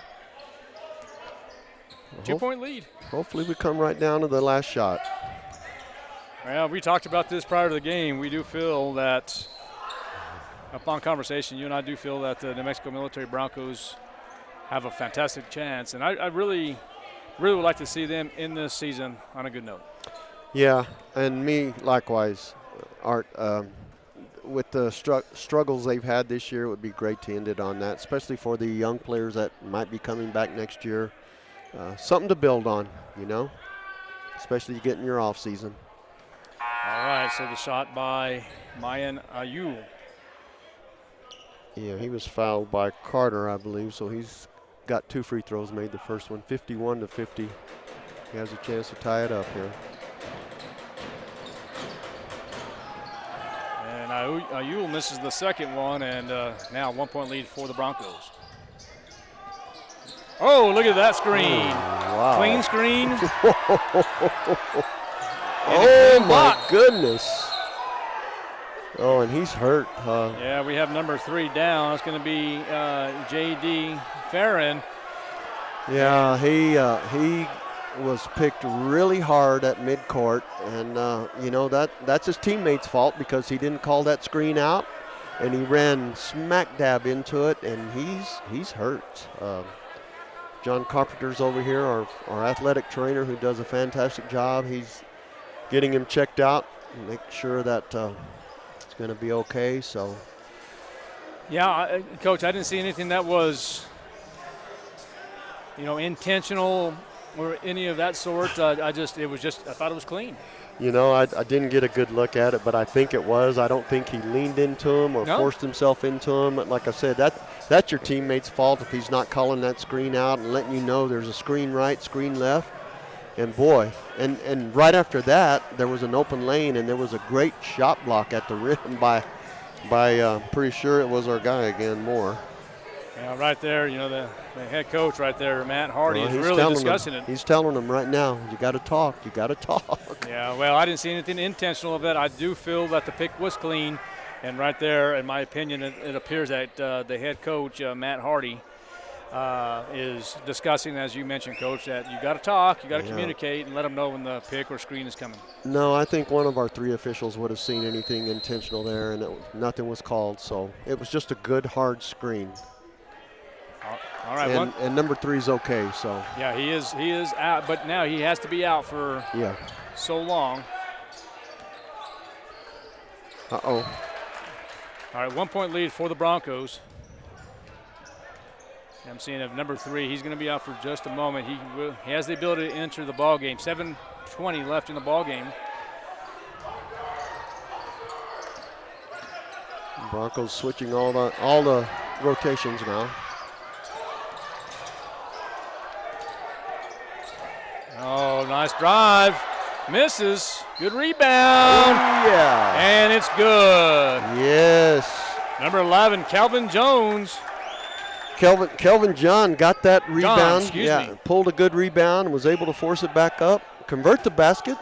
2-point lead. Hopefully we come right down to the last shot. Well, we talked about this prior to the game. We do feel that, upon conversation, you and I do feel that the New Mexico Military Broncos have a fantastic chance. And I really would like to see them in this season on a good note. Yeah, and me likewise, Art. With the struggles they've had this year, it would be great to end it on that, especially for the young players that might be coming back next year. Something to build on, you know, especially getting your off season. All right, so the shot by Mayan Ayu. Yeah, he was fouled by Carter, I believe, so he's got 2 free throws made. The first one, 51-50. He has a chance to tie it up here. And Ayul misses the second one, and now 1-point lead for the Broncos. Oh, look at that screen. Wow. Clean screen. Oh, my goodness. Oh, and he's hurt. Yeah, we have number 3 down. It's going to be J.D. Farron. Yeah, he was picked really hard at midcourt, and you know that's his teammate's fault because he didn't call that screen out, and he ran smack dab into it, and he's hurt. John Carpenter's over here, our athletic trainer, who does a fantastic job. He's getting him checked out and make sure that it's going to be okay. So, yeah, Coach, I didn't see anything that was, you know, intentional or any of that sort. I thought it was clean. You know, I didn't get a good look at it, but I think it was. I don't think he leaned into him or forced himself into him. Like I said, that's your teammate's fault if he's not calling that screen out and letting you know there's a screen right, screen left. And boy, and right after that, there was an open lane, and there was a great shot block at the rim by pretty sure it was our guy again, Moore. Yeah, right there, you know, the head coach right there, Matt Hardy, is really discussing it. He's telling them right now, you got to talk. Yeah, well, I didn't see anything intentional of that. I do feel that the pick was clean. And right there, in my opinion, it appears that the head coach, Matt Hardy, is discussing, as you mentioned, Coach, that you got to talk, you got to communicate, and let them know when the pick or screen is coming. No, I think one of our 3 officials would have seen anything intentional there, and nothing was called. So it was just a good, hard screen. All right, and number 3 is okay. So yeah, he is out, but now he has to be out for so long. Uh-oh. All right, 1-point lead for the Broncos. I'm seeing of number 3. He's going to be out for just a moment. He has the ability to enter the ball game. 7:20 left in the ball game. Broncos switching all the rotations now. Oh, nice drive. Misses. Good rebound. Oh, yeah. And it's good. Yes. Number 11, Calvin Jones. Kelvin John got that rebound. Excuse me. Pulled a good rebound and was able to force it back up, convert the basket,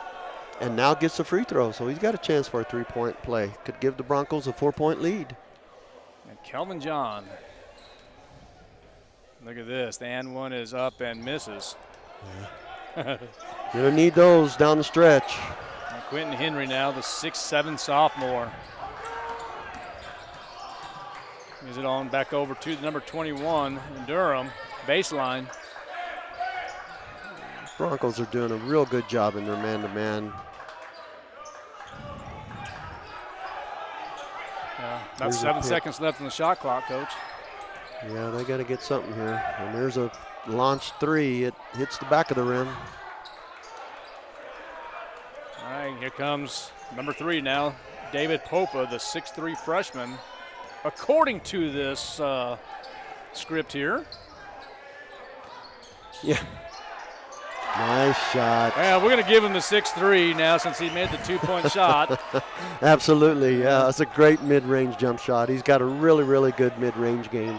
and now gets the free throw. So he's got a chance for a 3-point play. Could give the Broncos a 4-point lead. And Kelvin John. Look at this. The and one is up and misses. You're going to need those down the stretch. And Quentin Henry now, the 6'7" sophomore. Gives it on back over to the number 21, Durham, baseline. Broncos are doing a real good job in their man-to-man. About 7 seconds left in the shot clock, Coach. Yeah, they got to get something here. And there's a launch three. It hits the back of the rim. All right, here comes number 3 now, David Popa, the 6'3" freshman. According to this script here. Yeah. Nice shot. Well, we're going to give him the 6'3" now since he made the 2-point shot. Absolutely, yeah. That's a great mid-range jump shot. He's got a really, really good mid-range game.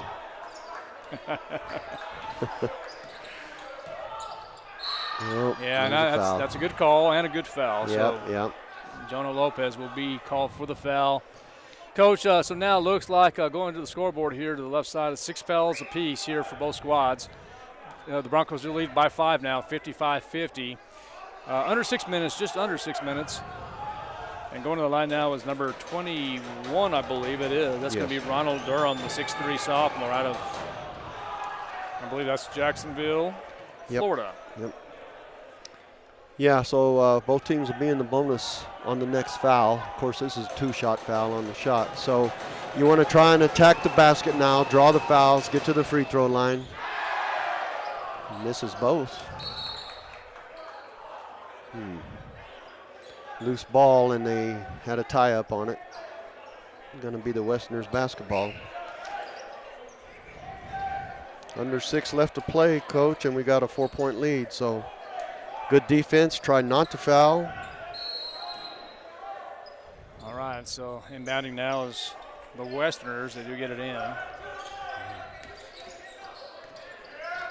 Yeah, that's a good call and a good foul. Yep. Jonah Lopez will be called for the foul. Coach, so now it looks like going to the scoreboard here to the left side, 6 fouls apiece here for both squads. The Broncos are lead by 5 now, 55-50. Under 6 minutes, just under 6 minutes. And going to the line now is number 21, I believe it is. That's going to be Ronald Durham, the 6'3" sophomore out of, I believe that's Jacksonville, Florida. Yep. Yeah, so both teams will be in the bonus on the next foul. Of course, this is a 2-shot foul on the shot. So you want to try and attack the basket now, draw the fouls, get to the free throw line. Misses both. Loose ball, and they had a tie-up on it. Going to be the Westerners basketball. Under 6 left to play, Coach, and we got a 4-point lead. So good defense. Try not to foul. All right, so inbounding now is the Westerners. They do get it in.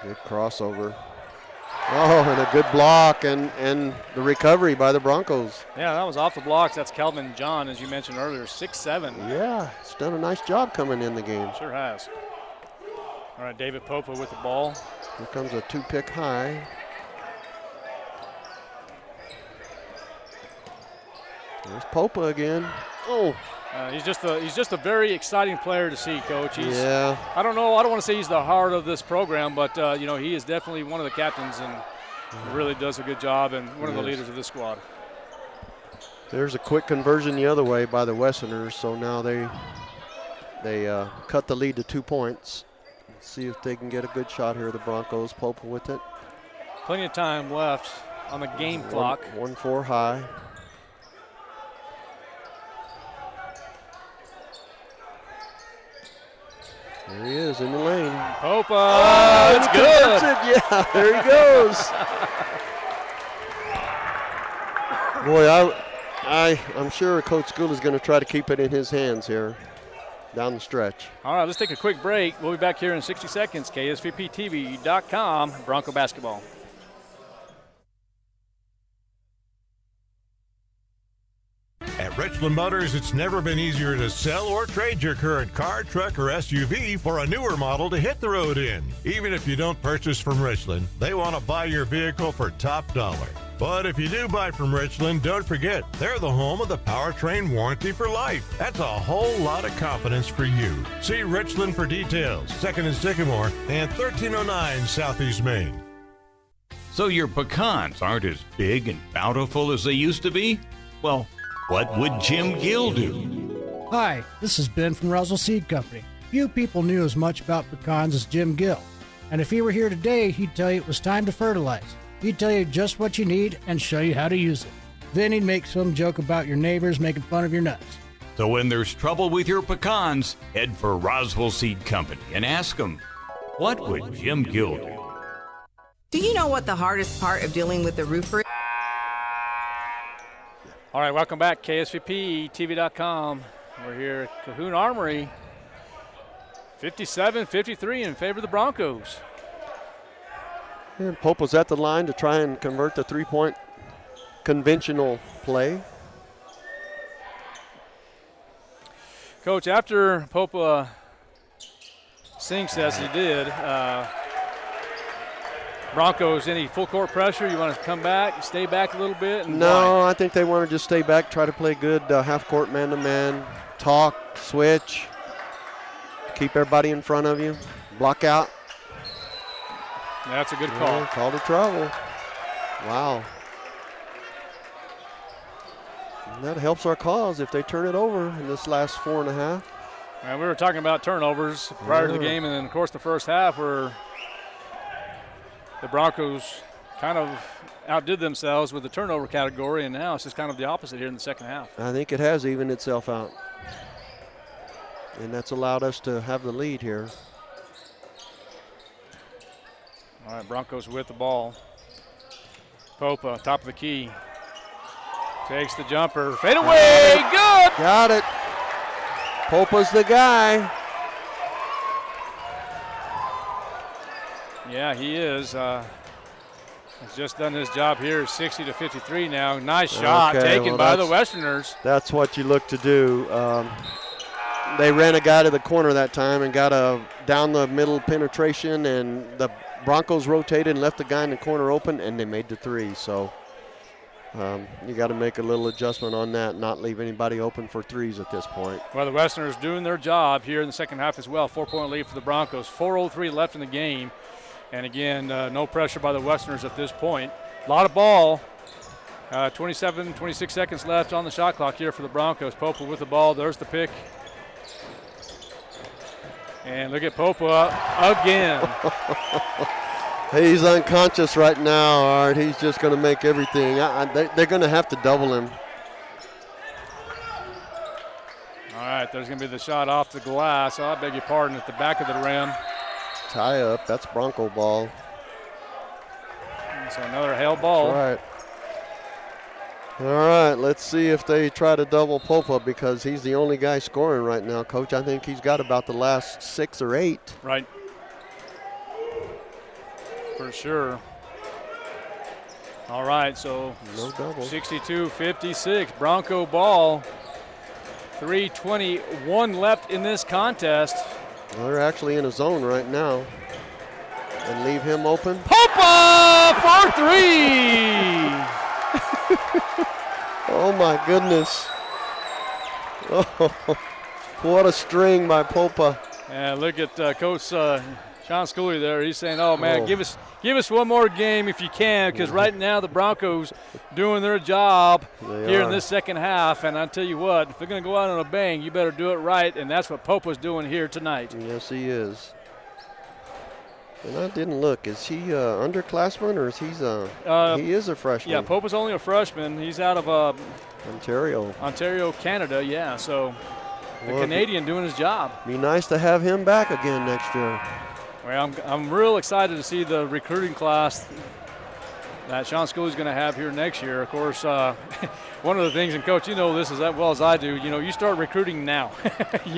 Good crossover. Oh, and a good block and the recovery by the Broncos. Yeah, that was off the blocks. That's Kelvin John, as you mentioned earlier, 6'7". Yeah, he's done a nice job coming in the game. Sure has. All right, David Popa with the ball. Here comes a 2-pick high. There's Popa again. Oh. He's just a very exciting player to see, Coach. Yeah. I don't know. I don't want to say he's the heart of this program, but he is definitely one of the captains and really does a good job and one of the leaders of this squad. There's a quick conversion the other way by the Westerners, so now they cut the lead to 2 points. Let's see if they can get a good shot here. The Broncos. Popa with it. Plenty of time left on the game clock. 1-4 high. There he is in the lane. Popa, that's good. Yeah, there he goes. Boy, I'm sure Coach School is going to try to keep it in his hands here down the stretch. All right, let's take a quick break. We'll be back here in 60 seconds. KSVPTV.com, Bronco basketball. At Richland Motors, it's never been easier to sell or trade your current car, truck, or SUV for a newer model to hit the road in. Even if you don't purchase from Richland, they want to buy your vehicle for top dollar. But if you do buy from Richland, don't forget, they're the home of the powertrain warranty for life. That's a whole lot of confidence for you. See Richland for details. 2nd and Sycamore and 1309 Southeast Main. So your pecans aren't as big and bountiful as they used to be? Well, what would Jim Gill do? Hi, this is Ben from Russell Seed Company. Few people knew as much about pecans as Jim Gill. And if he were here today, he'd tell you it was time to fertilize. He'd tell you just what you need and show you how to use it. Then he'd make some joke about your neighbors making fun of your nuts. So when there's trouble with your pecans, head for Roswell Seed Company and ask them, what would Jim Gill do? Do you know what the hardest part of dealing with the roofer is? All right, welcome back, KSVPTV.com. We're here at Cahoon Armory. 57-53 in favor of the Broncos. And Pope was at the line to try and convert the 3-point conventional play. Coach, after Pope sinks as he did, Broncos, any full court pressure? You want to come back, stay back a little bit? No, I think they want to just stay back, try to play good half-court man-to-man, talk, switch, keep everybody in front of you, block out. That's a good call. Call to travel. Wow. And that helps our cause if they turn it over in this last 4.5. And we were talking about turnovers prior to the game, and then, of course, the first half where the Broncos kind of outdid themselves with the turnover category, and now it's just kind of the opposite here in the second half. I think it has evened itself out. And that's allowed us to have the lead here. All right, Broncos with the ball. Popa, top of the key. Takes the jumper. Fade away. Good. Got it. Popa's the guy. Yeah, he is. He's just done his job here, 60-53 now. Nice shot taken by the Westerners. That's what you look to do. They ran a guy to the corner that time and got a down the middle penetration, and the Broncos rotated and left the guy in the corner open, and they made the three. So you got to make a little adjustment on that, not leave anybody open for threes at this point. Well, the Westerners doing their job here in the second half as well. 4-point lead for the Broncos. 4:03 left in the game. And again, no pressure by the Westerners at this point. A lot of ball. 26 seconds left on the shot clock here for the Broncos. Popa with the ball. There's the pick. And look at Popa again. He's unconscious right now, Art. He's just going to make everything. They're going to have to double him. All right, there's going to be the shot off the glass. I beg your pardon, at the back of the rim. Tie up. That's Bronco ball. So another hell ball. That's right. All right, let's see if they try to double Popa because he's the only guy scoring right now, Coach. I think he's got about the last 6 or 8. Right. For sure. All right, so no double. 62-56, Bronco ball. 3:21 left in this contest. Well, they're actually in a zone right now. And leave him open. Popa for 3! Oh, my goodness. Oh, what a string by Popa. And look at Coach Sean Schooley there. He's saying, oh, man, give us one more game if you can, because right now the Broncos doing their job here in this second half. And I tell you what, if they're going to go out on a bang, you better do it right, and that's what Popa's doing here tonight. Yes, he is. And I didn't look. Is he underclassman or is he is a freshman? Yeah, Popa's only a freshman. He's out of Ontario, Canada. Yeah, so the Canadian doing his job. Be nice to have him back again next year. Well, I'm real excited to see the recruiting class that Sean Schooley's going to have here next year. Of course, one of the things, and Coach, you know this as well as I do, you start recruiting now.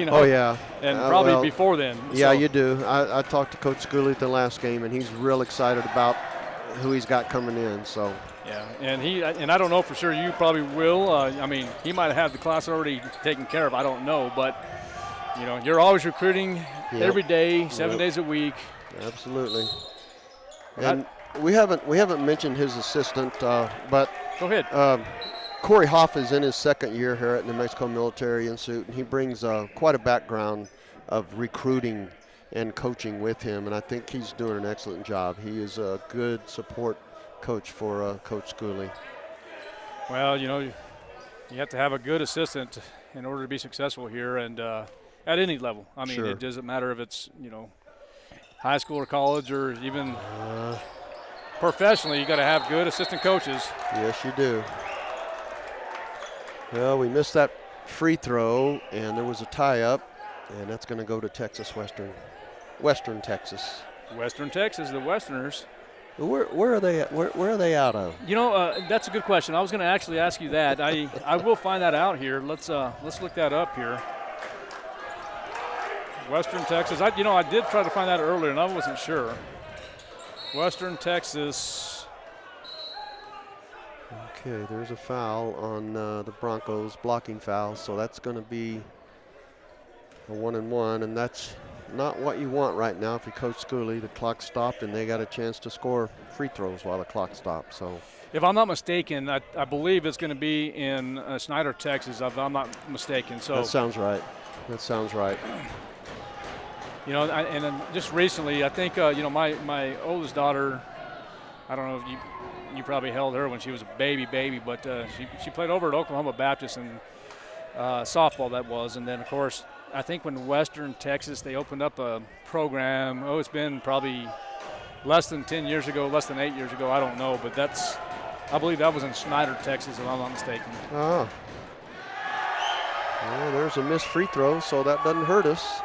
Oh, yeah. And probably before then. Yeah, you do. I talked to Coach Schooley at the last game, and he's real excited about who he's got coming in. So. Yeah, and I don't know for sure. You probably will. I mean, he might have the class already taken care of. I don't know, but you're always recruiting every day, 7 days a week. Absolutely. And we haven't mentioned his assistant, but go ahead. Corey Hoff is in his second year here at New Mexico Military Institute, and he brings quite a background of recruiting and coaching with him, and I think he's doing an excellent job. He is a good support coach for Coach Schooley. Well, you have to have a good assistant in order to be successful here, and at any level. I mean, It doesn't matter if it's high school or college or even professionally. You got to have good assistant coaches. Yes, you do. Well, we missed that free throw, and there was a tie-up, and that's going to go to Texas Western. Western Texas. Western Texas, the Westerners. Where are they at? Where are they out of? That's a good question. I was going to actually ask you that. I will find that out here. Let's look that up here. Western Texas. I did try to find that earlier, and I wasn't sure. Western Texas. Okay, there's a foul on the Broncos, blocking foul, so that's going to be a 1-and-1, and that's not what you want right now. If you coach Schooley, the clock stopped, and they got a chance to score free throws while the clock stopped. So, if I'm not mistaken, I believe it's going to be in Snyder, Texas. If I'm not mistaken. So that sounds right. That sounds right. And then just recently, I think my oldest daughter, I don't know if you probably held her when she was a baby, but she played over at Oklahoma Baptist and softball that was. And then, of course, I think when Western Texas, they opened up a program, it's been probably less than 10 years ago, less than 8 years ago, I don't know, but I believe that was in Snyder, Texas, if I'm not mistaken. Oh. Well, there's a missed free throw, so that doesn't hurt us.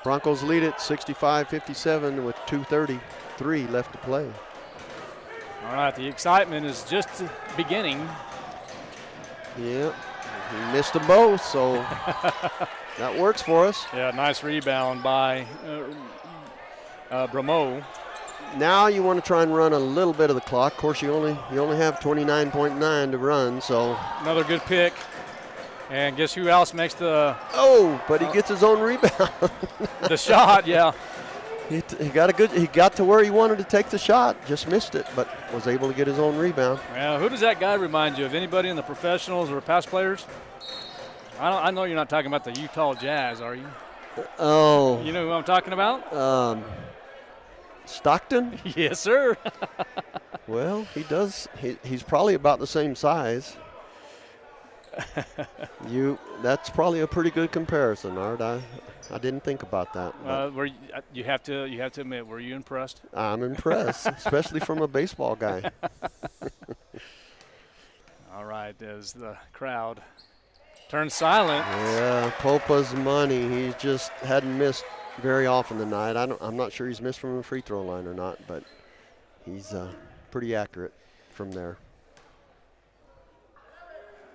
Broncos lead it 65-57 with 2:33 left to play. All right, the excitement is just beginning. Yep, he missed them both, so that works for us. Yeah, nice rebound by Bramo. Now you want to try and run a little bit of the clock. Of course, you only have 29.9 to run, so. Another good pick. And guess who else makes the... Oh, but he gets his own rebound. The shot, yeah. He got to where he wanted to take the shot, just missed it, but was able to get his own rebound. Yeah, who does that guy remind you of? Anybody in the professionals or past players? I know you're not talking about the Utah Jazz, are you? Oh. You know who I'm talking about? Stockton? Yes, sir. Well, he does. He's probably about the same size. That's probably a pretty good comparison, Art. I didn't think about that. You have to admit, were you impressed? I'm impressed, especially from a baseball guy. All right, as the crowd turns silent. Yeah, Popa's money. He just hadn't missed very often tonight. I'm not sure he's missed from the free throw line or not, but he's pretty accurate from there.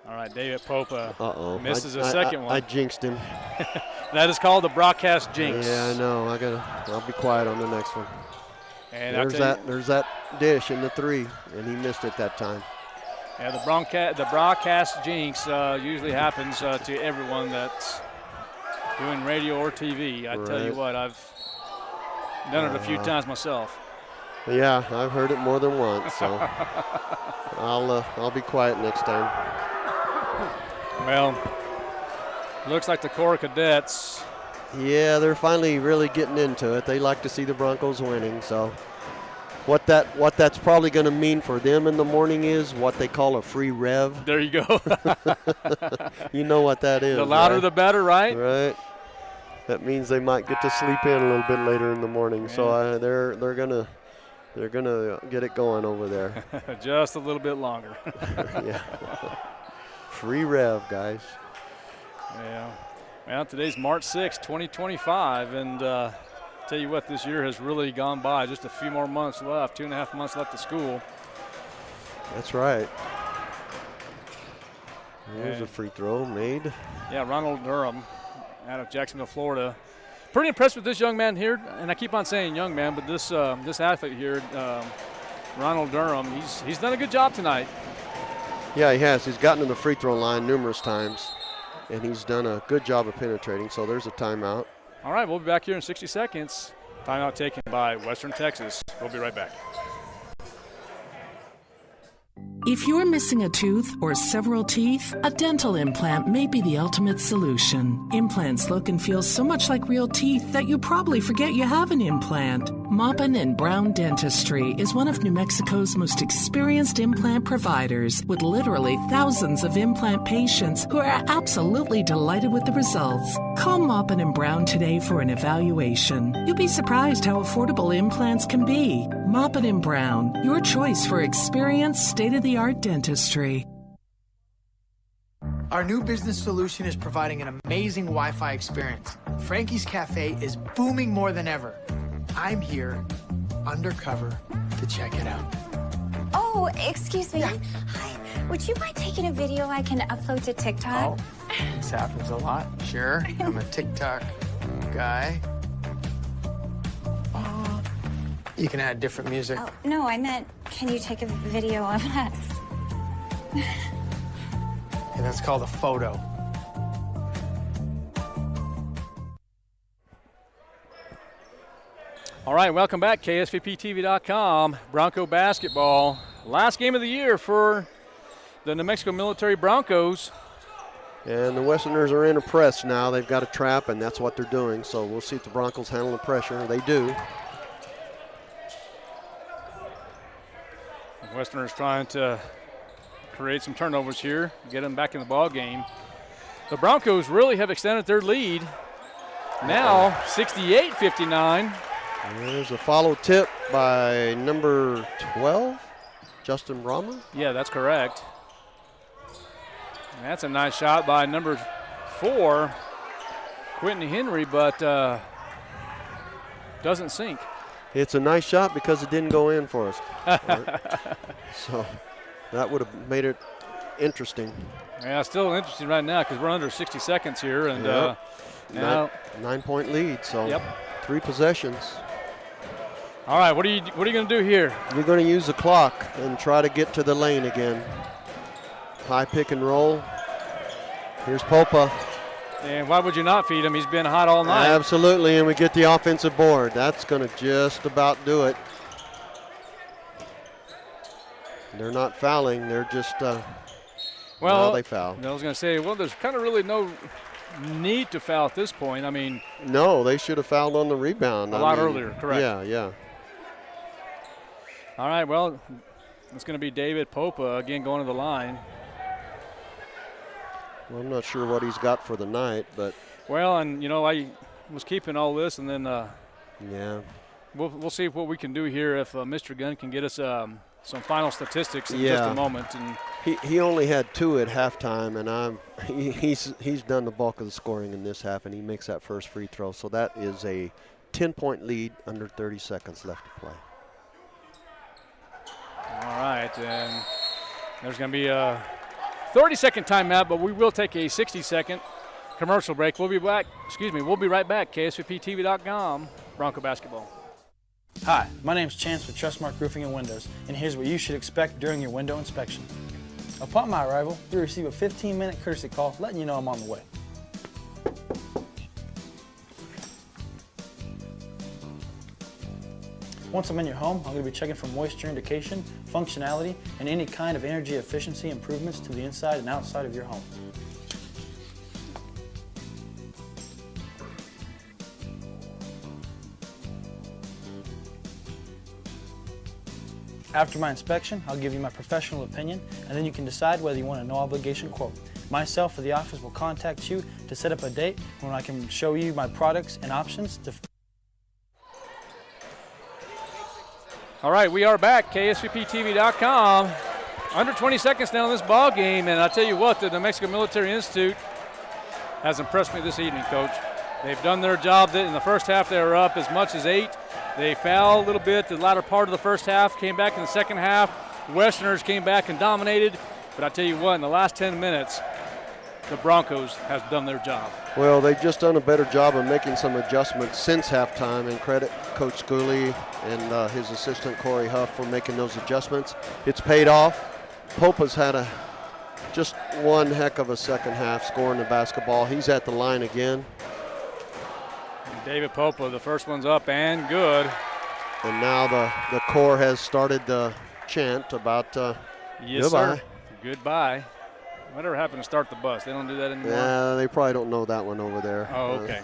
All right, David Popa misses a I second one. I jinxed him. That is called the broadcast jinx. Yeah, I know. I'll be quiet on the next one. And there's that dish in the three, and he missed it that time. Yeah, the broadcast jinx usually happens to everyone that's doing radio or TV. I tell you what, I've done it a few times myself. Yeah, I've heard it more than once, so I'll be quiet next time. Well, looks like the Corps Cadets. Yeah, they're finally really getting into it. They like to see the Broncos winning. So what that's probably going to mean for them in the morning is what they call a free rev. There you go. You know what that is. The louder right? the better, right? Right. That means they might get to sleep in a little bit later in the morning. Yeah. So they're gonna get it going over there. Just a little bit longer. Yeah. Free rev, guys. Yeah. Well, today's March 6, 2025, and tell you what, this year has really gone by. Just a few more months left, 2.5 months left of school. That's right. There's a free throw made. Yeah, Ronald Durham out of Jacksonville, Florida. Pretty impressed with this young man here, and I keep on saying young man, but this athlete here, Ronald Durham, he's done a good job tonight. Yeah, he has. He's gotten to the free throw line numerous times, and he's done a good job of penetrating, so there's a timeout. All right, we'll be back here in 60 seconds. Timeout taken by Western Texas. We'll be right back. If you're missing a tooth or several teeth, a dental implant may be the ultimate solution. Implants look and feel so much like real teeth that you probably forget you have an implant. Maupin and Brown Dentistry is one of New Mexico's most experienced implant providers, with literally thousands of implant patients who are absolutely delighted with the results. Call Maupin and Brown today for an evaluation. You'll be surprised how affordable implants can be. Maupin and Brown, your choice for experienced, state-of-the-art dentistry. Our new business solution is providing an amazing Wi-Fi experience. Frankie's Cafe is booming more than ever. I'm here, undercover, to check it out. Oh, excuse me. Yeah. Hi. Would you mind taking a video I can upload to TikTok? Oh, this happens a lot. Sure, I'm a TikTok guy. You can add different music. Oh, no, I meant, can you take a video of us? And that's called a photo. All right, welcome back, KSVPTV.com. Bronco basketball. Last game of the year for the New Mexico Military Broncos. And the Westerners are in a press now. They've got a trap, and that's what they're doing. So we'll see if the Broncos handle the pressure. They do. The Westerners trying to create some turnovers here, get them back in the ball game. The Broncos really have extended their lead. Now 68-59. There's a follow tip by number 12, Justin Brahma. Yeah, that's correct. And that's a nice shot by number 4, Quentin Henry, but doesn't sink. It's a nice shot because it didn't go in for us. So that would have made it interesting. Yeah, still interesting right now because we're under 60 seconds here. And now 9-point lead, so yep. 3 possessions. All right, what are you going to do here? You're going to use the clock and try to get to the lane again. High pick and roll. Here's Popa. And why would you not feed him? He's been hot all night. Absolutely, and we get the offensive board. That's going to just about do it. They're not fouling. They're just, they foul. I was going to say, well, there's kind of really no need to foul at this point. I mean. No, they should have fouled on the rebound. A lot earlier, correct. Yeah. All right, well, it's going to be David Popa again going to the line. Well, I'm not sure what he's got for the night, but. Well, and, I was keeping all this, and then yeah, we'll see what we can do here if Mr. Gunn can get us some final statistics in just a moment. And he only had 2 at halftime, and he's done the bulk of the scoring in this half, and he makes that first free throw. So that is a 10-point lead under 30 seconds left to play. All right, and there's going to be a 30-second timeout, but we will take a 60-second commercial break. We'll be back. We'll be right back. KSVPTV.com, Bronco basketball. Hi, my name is Chance with Trustmark Roofing and Windows, and here's what you should expect during your window inspection. Upon my arrival, you'll receive a 15-minute courtesy call letting you know I'm on the way. Once I'm in your home, I'm going to be checking for moisture indication, functionality, and any kind of energy efficiency improvements to the inside and outside of your home. After my inspection, I'll give you my professional opinion, and then you can decide whether you want a no-obligation quote. Myself or the office will contact you to set up a date when I can show you my products and options. All right, we are back, KSVPTV.com. Under 20 seconds now in this ball game, and I tell you what, the New Mexico Military Institute has impressed me this evening, Coach. They've done their job. In the first half, they were up as much as 8. They fouled a little bit the latter part of the first half, came back in the second half. Westerners came back and dominated. But I tell you what, in the last 10 minutes, the Broncos have done their job. Well, they've just done a better job of making some adjustments since halftime, and credit Coach Schooley and his assistant Corey Huff for making those adjustments. It's paid off. Popa's had just one heck of a second half scoring the basketball. He's at the line again. David Popa, the first one's up and good. And now the Corps has started the chant about yes, goodbye. Sir. Goodbye. Whatever happened to start the bus? They don't do that anymore? Yeah, they probably don't know that one over there. Oh, okay.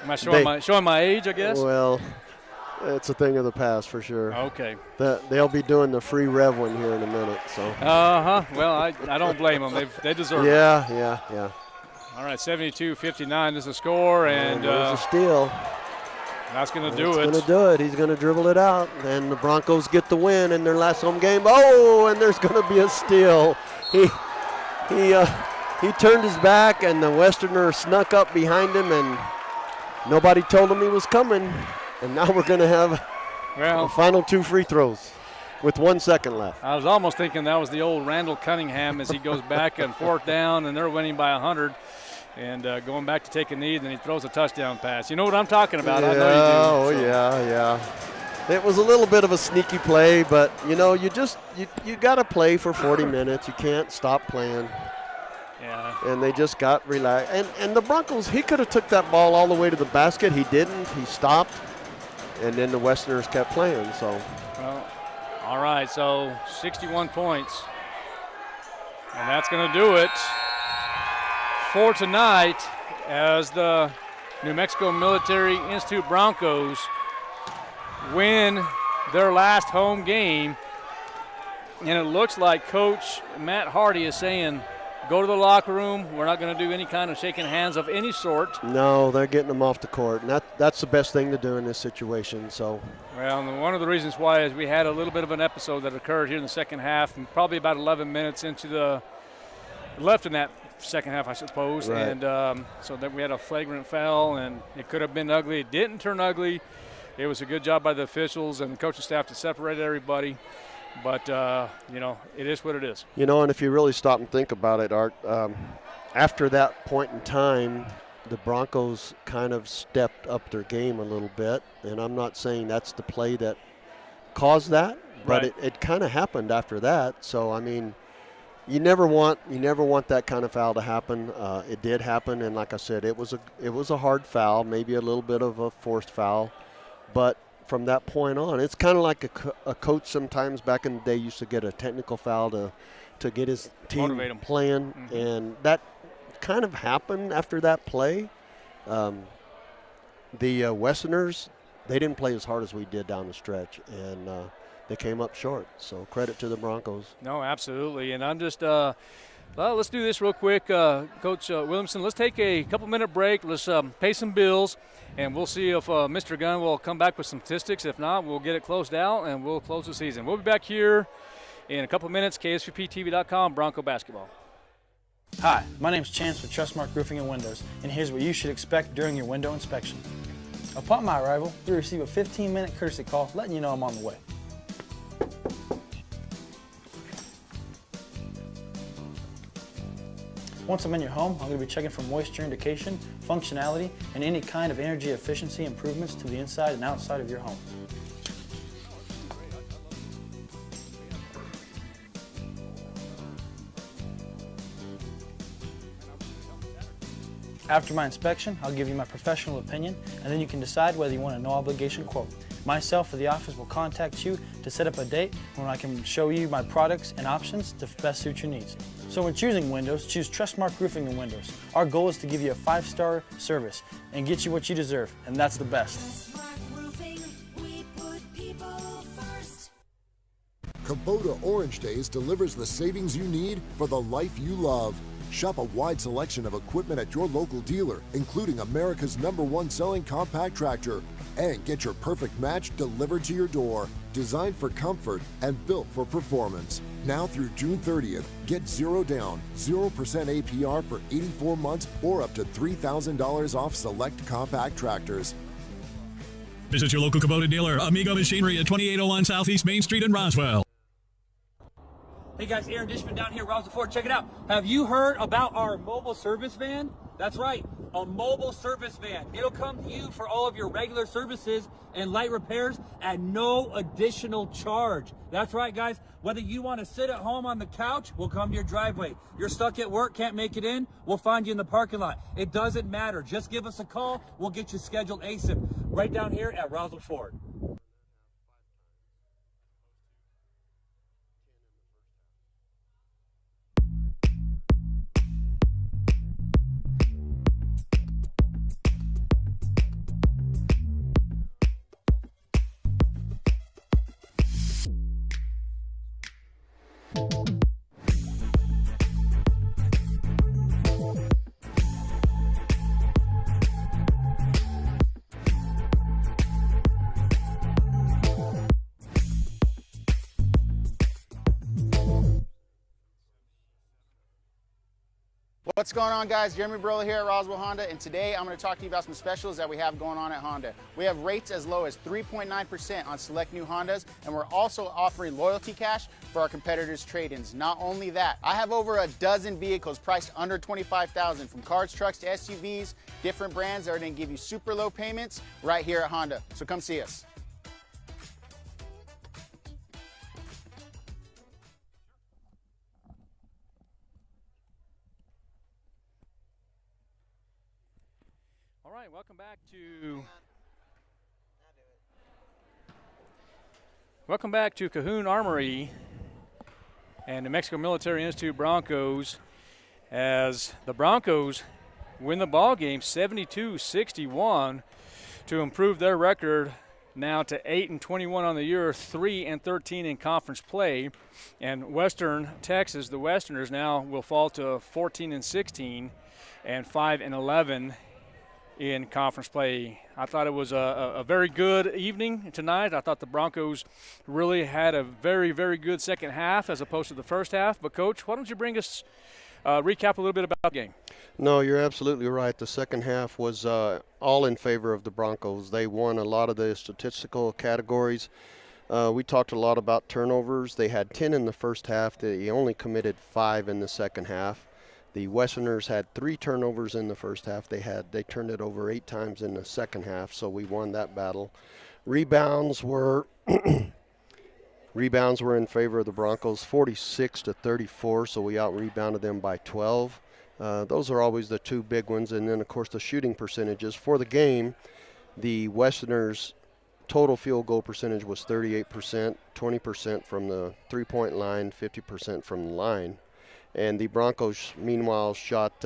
Am I showing my age, I guess? Well, it's a thing of the past for sure. Okay. They'll be doing the free Rev one here in a minute. So. Well, I don't blame them. They deserve it. Yeah. All right, 72-59 is the score, and there's a steal. That's going to do it. He's going to do it. He's going to dribble it out, and the Broncos get the win in their last home game. Oh, and there's going to be a steal. He turned his back, and the Westerner snuck up behind him, and nobody told him he was coming. And now we're going to have the final 2 free throws with 1 second left. I was almost thinking that was the old Randall Cunningham as he goes back on 4th down, and they're winning by 100. And going back to take a knee, then he throws a touchdown pass. You know what I'm talking about. Yeah, I know you do. Yeah. It was a little bit of a sneaky play, but, you got to play for 40 minutes. You can't stop playing. Yeah. And they just got relaxed. And the Broncos, he could have took that ball all the way to the basket. He didn't. He stopped. And then the Westerners kept playing. So. Well, all right, so 61 points. And that's going to do it for tonight as the New Mexico Military Institute Broncos win their last home game And it looks like Coach Matt Hardy is saying, go to the locker room. We're not going to do any kind of shaking hands of any sort. No, they're getting them off the court, and that's the best thing to do in this situation. So, well, and one of the reasons why is we had a little bit of an episode that occurred here in the second half, and probably about 11 minutes into the left in that second half, I suppose. Right. And so that we had a flagrant foul, and it could have been ugly. It didn't turn ugly. It was a good job by the officials and the coaching staff to separate everybody. But, it is what it is. And if you really stop and think about it, Art, after that point in time, the Broncos kind of stepped up their game a little bit. And I'm not saying that's the play that caused that, but Right. it kind of happened after that. So, I mean, you never want that kind of foul to happen. It did happen, and like I said, it was a hard foul, maybe a little bit of a forced foul. But from that point on, it's kind of like a coach sometimes back in the day used to get a technical foul to get his team Motivate 'em. playing, and that kind of happened after that play. The Westerners, they didn't play as hard as we did down the stretch, and they came up short. So credit to the Broncos. No, absolutely. And I'm just let's do this real quick. Coach Williamson, let's take a couple-minute break. Let's pay some bills, and we'll see if Mr. Gunn will come back with some statistics. If not, we'll get it closed out, and we'll close the season. We'll be back here in a couple minutes. KSVPTV.com, Bronco basketball. Hi, my name's Chance with Trustmark Roofing and Windows, and here's what you should expect during your window inspection. Upon my arrival, you'll receive a 15-minute courtesy call letting you know I'm on the way. Once I'm in your home, I'm going to be checking for moisture indication, functionality, and any kind of energy efficiency improvements to the inside and outside of your home. After my inspection, I'll give you my professional opinion, and then you can decide whether you want a no-obligation quote. Myself or the office will contact you to set up a date when I can show you my products and options to best suit your needs. So when choosing windows, choose Trustmark Roofing and Windows. Our goal is to give you a 5-star service and get you what you deserve, and that's the best. Kubota Orange Days delivers the savings you need for the life you love. Shop a wide selection of equipment at your local dealer, including America's #1 selling compact tractor. And get your perfect match delivered to your door. Designed for comfort and built for performance. Now through June 30th, get 0 down, 0% APR for 84 months or up to $3,000 off select compact tractors. Visit your local Kubota dealer, Amigo Machinery at 2801 Southeast Main Street in Roswell. Hey guys, Aaron Dishman down here, Roswell Ford. Check it out. Have you heard about our mobile service van? That's right, a mobile service van. It'll come to you for all of your regular services and light repairs at no additional charge. That's right, guys. Whether you want to sit at home on the couch, we'll come to your driveway. You're stuck at work, can't make it in, we'll find you in the parking lot. It doesn't matter. Just give us a call. We'll get you scheduled ASAP right down here at Roswell Ford. What's going on, guys? Jeremy Brola here at Roswell Honda, and today I'm going to talk to you about some specials that we have going on at Honda. We have rates as low as 3.9% on select new Hondas, and we're also offering loyalty cash for our competitors' trade-ins. Not only that, I have over a dozen vehicles priced under $25,000, from cars, trucks to SUVs, different brands that are going to give you super low payments right here at Honda. So come see us. All right, welcome back to Cahoon Armory and New Mexico Military Institute Broncos, as the Broncos win the ball game 72-61 to improve their record now to 8-21 on the year, 3-13 in conference play. And Western Texas, the Westerners, now will fall to 14-16 and 5-11 in conference play. I thought it was a very good evening tonight. I thought the Broncos really had a very, very good second half as opposed to the first half. But, Coach, why don't you bring us recap a little bit about the game? No, you're absolutely right. The second half was all in favor of the Broncos. They won a lot of the statistical categories. We talked a lot about turnovers. They had 10 in the first half. They only committed 5 in the second half. The Westerners had 3 turnovers in the first half. They turned it over 8 times in the second half, so we won that battle. Rebounds were in favor of the Broncos, 46-34, so we out-rebounded them by 12. Those are always the 2 big ones. And then, of course, the shooting percentages. For the game, the Westerners' total field goal percentage was 38%, 20% from the three-point line, 50% from the line. And the Broncos, meanwhile, shot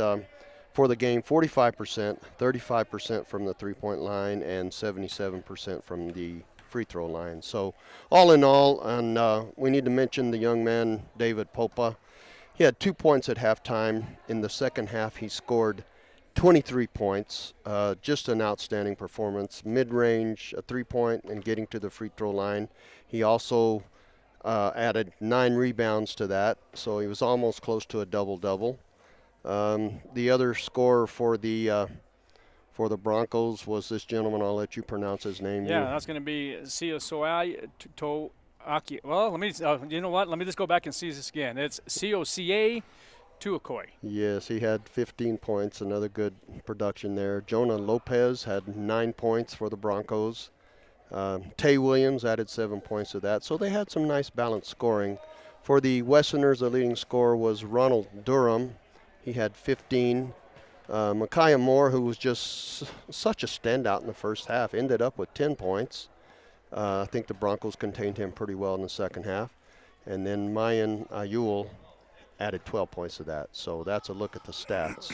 for the game 45%, 35% from the three-point line, and 77% from the free throw line. So all in all, and we need to mention the young man, David Popa. He had 2 points at halftime. In the second half, he scored 23 points. Just an outstanding performance. Mid-range, a three-point, and getting to the free throw line. He also added 9 rebounds to that, so he was almost close to a double-double. The other scorer for the Broncos was this gentleman. I'll let you pronounce his name. Yeah, that's going to be Siosoai Toaki. Well, let me. You know what? Let me just go back and see this again. It's Siosoai Tuakoi. Yes, he had 15 points. Another good production there. Jonah Lopez had 9 points for the Broncos. Tay Williams added 7 points to that. So they had some nice balanced scoring. For the Westerners, the leading scorer was Ronald Durham. He had 15. Micaiah Moore, who was just such a standout in the first half, ended up with 10 points. I think the Broncos contained him pretty well in the second half. And then Mayan Ayul added 12 points to that. So that's a look at the stats.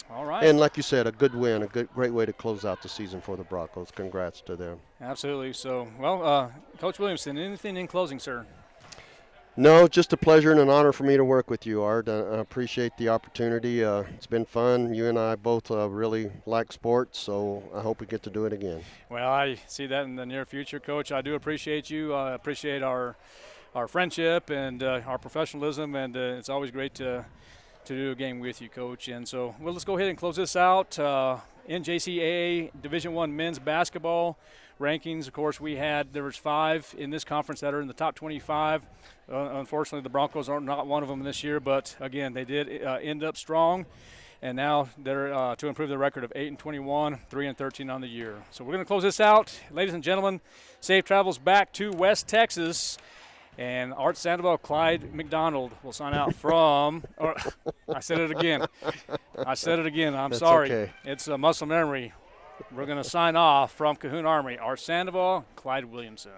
All right. And like you said, a good win, great way to close out the season for the Broncos. Congrats to them. Absolutely. So, well, Coach Williamson, anything in closing, sir? No, just a pleasure and an honor for me to work with you, Art. I appreciate the opportunity. It's been fun. You and I both really like sports, so I hope we get to do it again. Well, I see that in the near future, Coach. I do appreciate you. I appreciate our friendship and our professionalism, and it's always great to do a game with you, Coach. And so let's go ahead and close this out. NJCAA Division I men's basketball rankings. Of course, there was 5 in this conference that are in the top 25. Unfortunately, the Broncos are not one of them this year, but again, they did end up strong. And now they're to improve their record of 8-21, 3-13 on the year. So we're going to close this out. Ladies and gentlemen, safe travels back to West Texas. And Art Sandoval, Clyde McDonald will sign out from I said it again. I'm That's sorry. Okay. It's a muscle memory. We're going to sign off from Cahoon Armory. Art Sandoval, Clyde Williamson.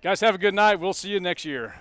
Guys, have a good night. We'll see you next year.